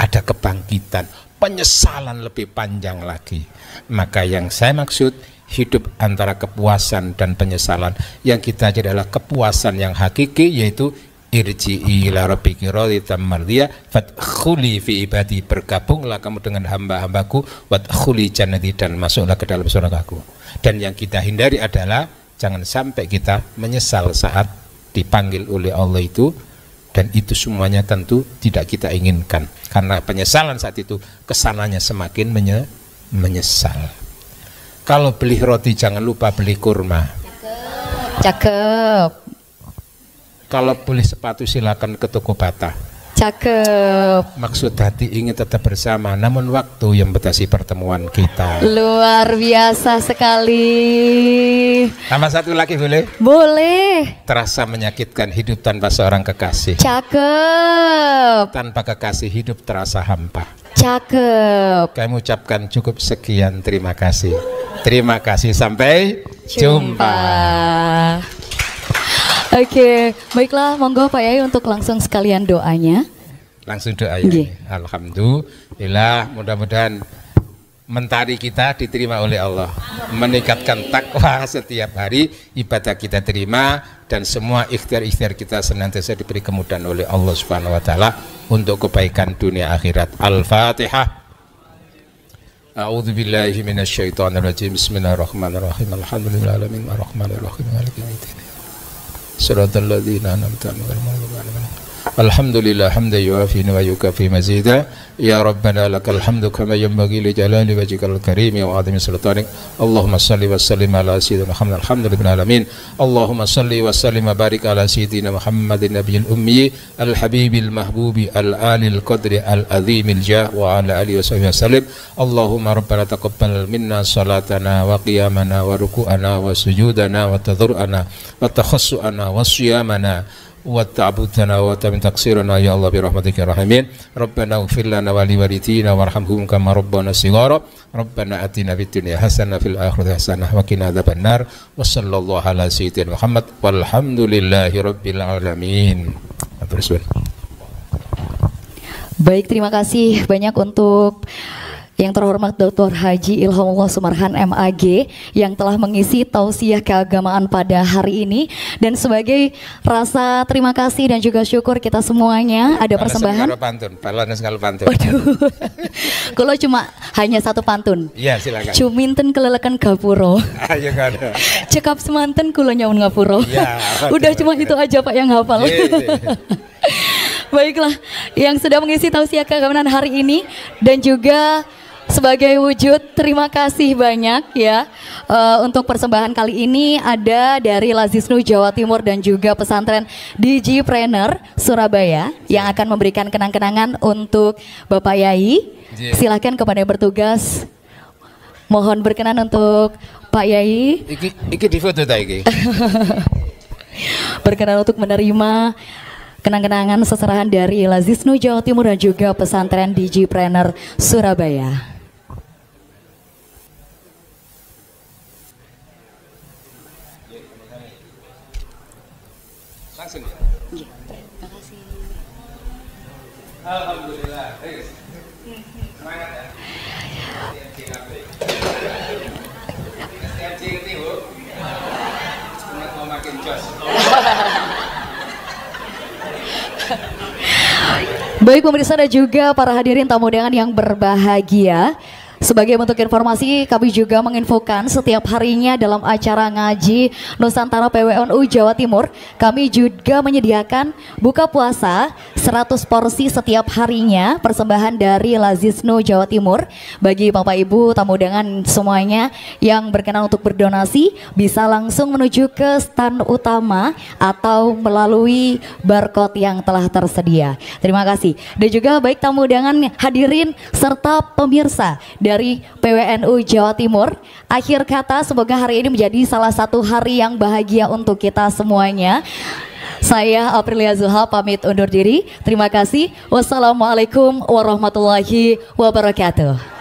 ada kebangkitan. Penyesalan lebih panjang lagi. Maka yang saya maksud hidup antara kepuasan dan penyesalan. Yang kita aja adalah kepuasan yang hakiki, yaitu irji'i ila rabbiki radiyatan mardiyah fadkhuli fi ibadi, bergabunglah kamu dengan hamba-hambaku, wadkhuli jannati, dan masuklah ke dalam surgaku. Dan yang kita hindari adalah jangan sampai kita menyesal saat dipanggil oleh Allah itu, dan itu semuanya tentu tidak kita inginkan, karena penyesalan saat itu kesananya semakin menyesal. Kalau beli roti jangan lupa beli kurma. Cakep. Kalau beli sepatu silakan ke toko Bata. Cakep. Maksud hati ingin tetap bersama, namun waktu yang batasi pertemuan kita. Luar biasa sekali. Tambah satu lagi boleh? Boleh. Terasa menyakitkan hidup tanpa seorang kekasih. Cakep. Tanpa kekasih hidup terasa hampa. Cakep. Kami ucapkan cukup sekian, terima kasih. Terima kasih, sampai jumpa. Oke, baiklah, monggo Pak Yai untuk langsung sekalian doanya. Langsung doa ya. Alhamdulillah, mudah-mudahan mentari kita diterima oleh Allah, meningkatkan takwa setiap hari, ibadah kita terima, dan semua ikhtiar-ikhtiar kita senantiasa diberi kemudahan oleh Allah Subhanahu wa taala untuk kebaikan dunia akhirat. Al-Fatihah. A'udzu billahi minasyaitonir rajim. Bismillahirrahmanirrahim. Alhamdulillahirabbil alamin arrahmanirrahim maliki yaumiddin. Shiratal ladzina an'amta 'alaihim. Alhamdulillah hamdan yuafi wa yukafi mazida. Ya Rabbana lakal hamdu kama yanbaghi li jalali wajhikal karim wa 'azimi sultanik. Allahumma shalli wa sallim ala sayyidina Muhammad alhamdulillahil alamin. Allahumma shalli wa sallim wa barik ala sayyidina Muhammadin nabiyil ummi al habibil mahbubi al alil qadri al azimil jah wa ala alihi wa sahbihi wasallim. Allahumma rabbana taqabbal minna salatana wa qiyamana wa ruku'ana wa sujudana wa tadhur'ana wa takhassu'ana wa siyamana wa ta'budana wa tamin taksirana ya Allah bi rahmatika rahimin. Rabbana ighfir lana wa li walidina warhamhum kama rabbana shighara. Rabbana atina fid dunya hasanah fil akhirati hasanah wa qina adzabannar. Wa sallallahu ala sayyidina Muhammad walhamdulillahi rabbil alamin. Baik, terima kasih banyak untuk yang terhormat Dr. Haji Ilhamullah Sumarhan MAG yang telah mengisi tausiah keagamaan pada hari ini, dan sebagai rasa terima kasih dan juga syukur kita semuanya ada persembahan. Waduh, kalau cuma hanya satu pantun. Iya, silakan. Cuminten kelelekan gapuro. Ayo kada. Cekap semanten kula nyaun ngapuro. Ya, udah cuma itu aja Pak yang hafal. Baiklah, yang sudah mengisi tausiah keagamaan hari ini dan juga Sebagai wujud terima kasih banyak ya untuk persembahan kali ini ada dari Lazisnu Jawa Timur dan juga pesantren Digipreneur Surabaya yang akan memberikan kenang-kenangan untuk Bapak Yai. Silakan kepada yang bertugas. Mohon berkenan untuk Pak Yai. Iki di foto ta iki. Berkenan untuk menerima kenang-kenangan seserahan dari Lazisnu Jawa Timur dan juga pesantren Digipreneur Surabaya. Langsung ya? Iya, terima kasih. Alhamdulillah. Semangat ya. STMJ ngerti Bu? Semangat mau makin jos. Baik pemirsa dan juga para hadirin tamu undangan yang berbahagia. Sebagai bentuk informasi, kami juga menginfokan setiap harinya dalam acara ngaji Nusantara PWNU Jawa Timur, kami juga menyediakan buka puasa 100 porsi setiap harinya, persembahan dari Lazisnu Jawa Timur. Bagi Bapak Ibu tamu undangan semuanya yang berkenan untuk berdonasi, bisa langsung menuju ke stand utama atau melalui barcode yang telah tersedia. Terima kasih. Dan juga baik tamu undangan hadirin serta pemirsa dari PWNU Jawa Timur. Akhir kata, semoga hari ini menjadi salah satu hari yang bahagia untuk kita semuanya. Saya Aprilia Zulha pamit undur diri. Terima kasih. Wassalamualaikum warahmatullahi wabarakatuh.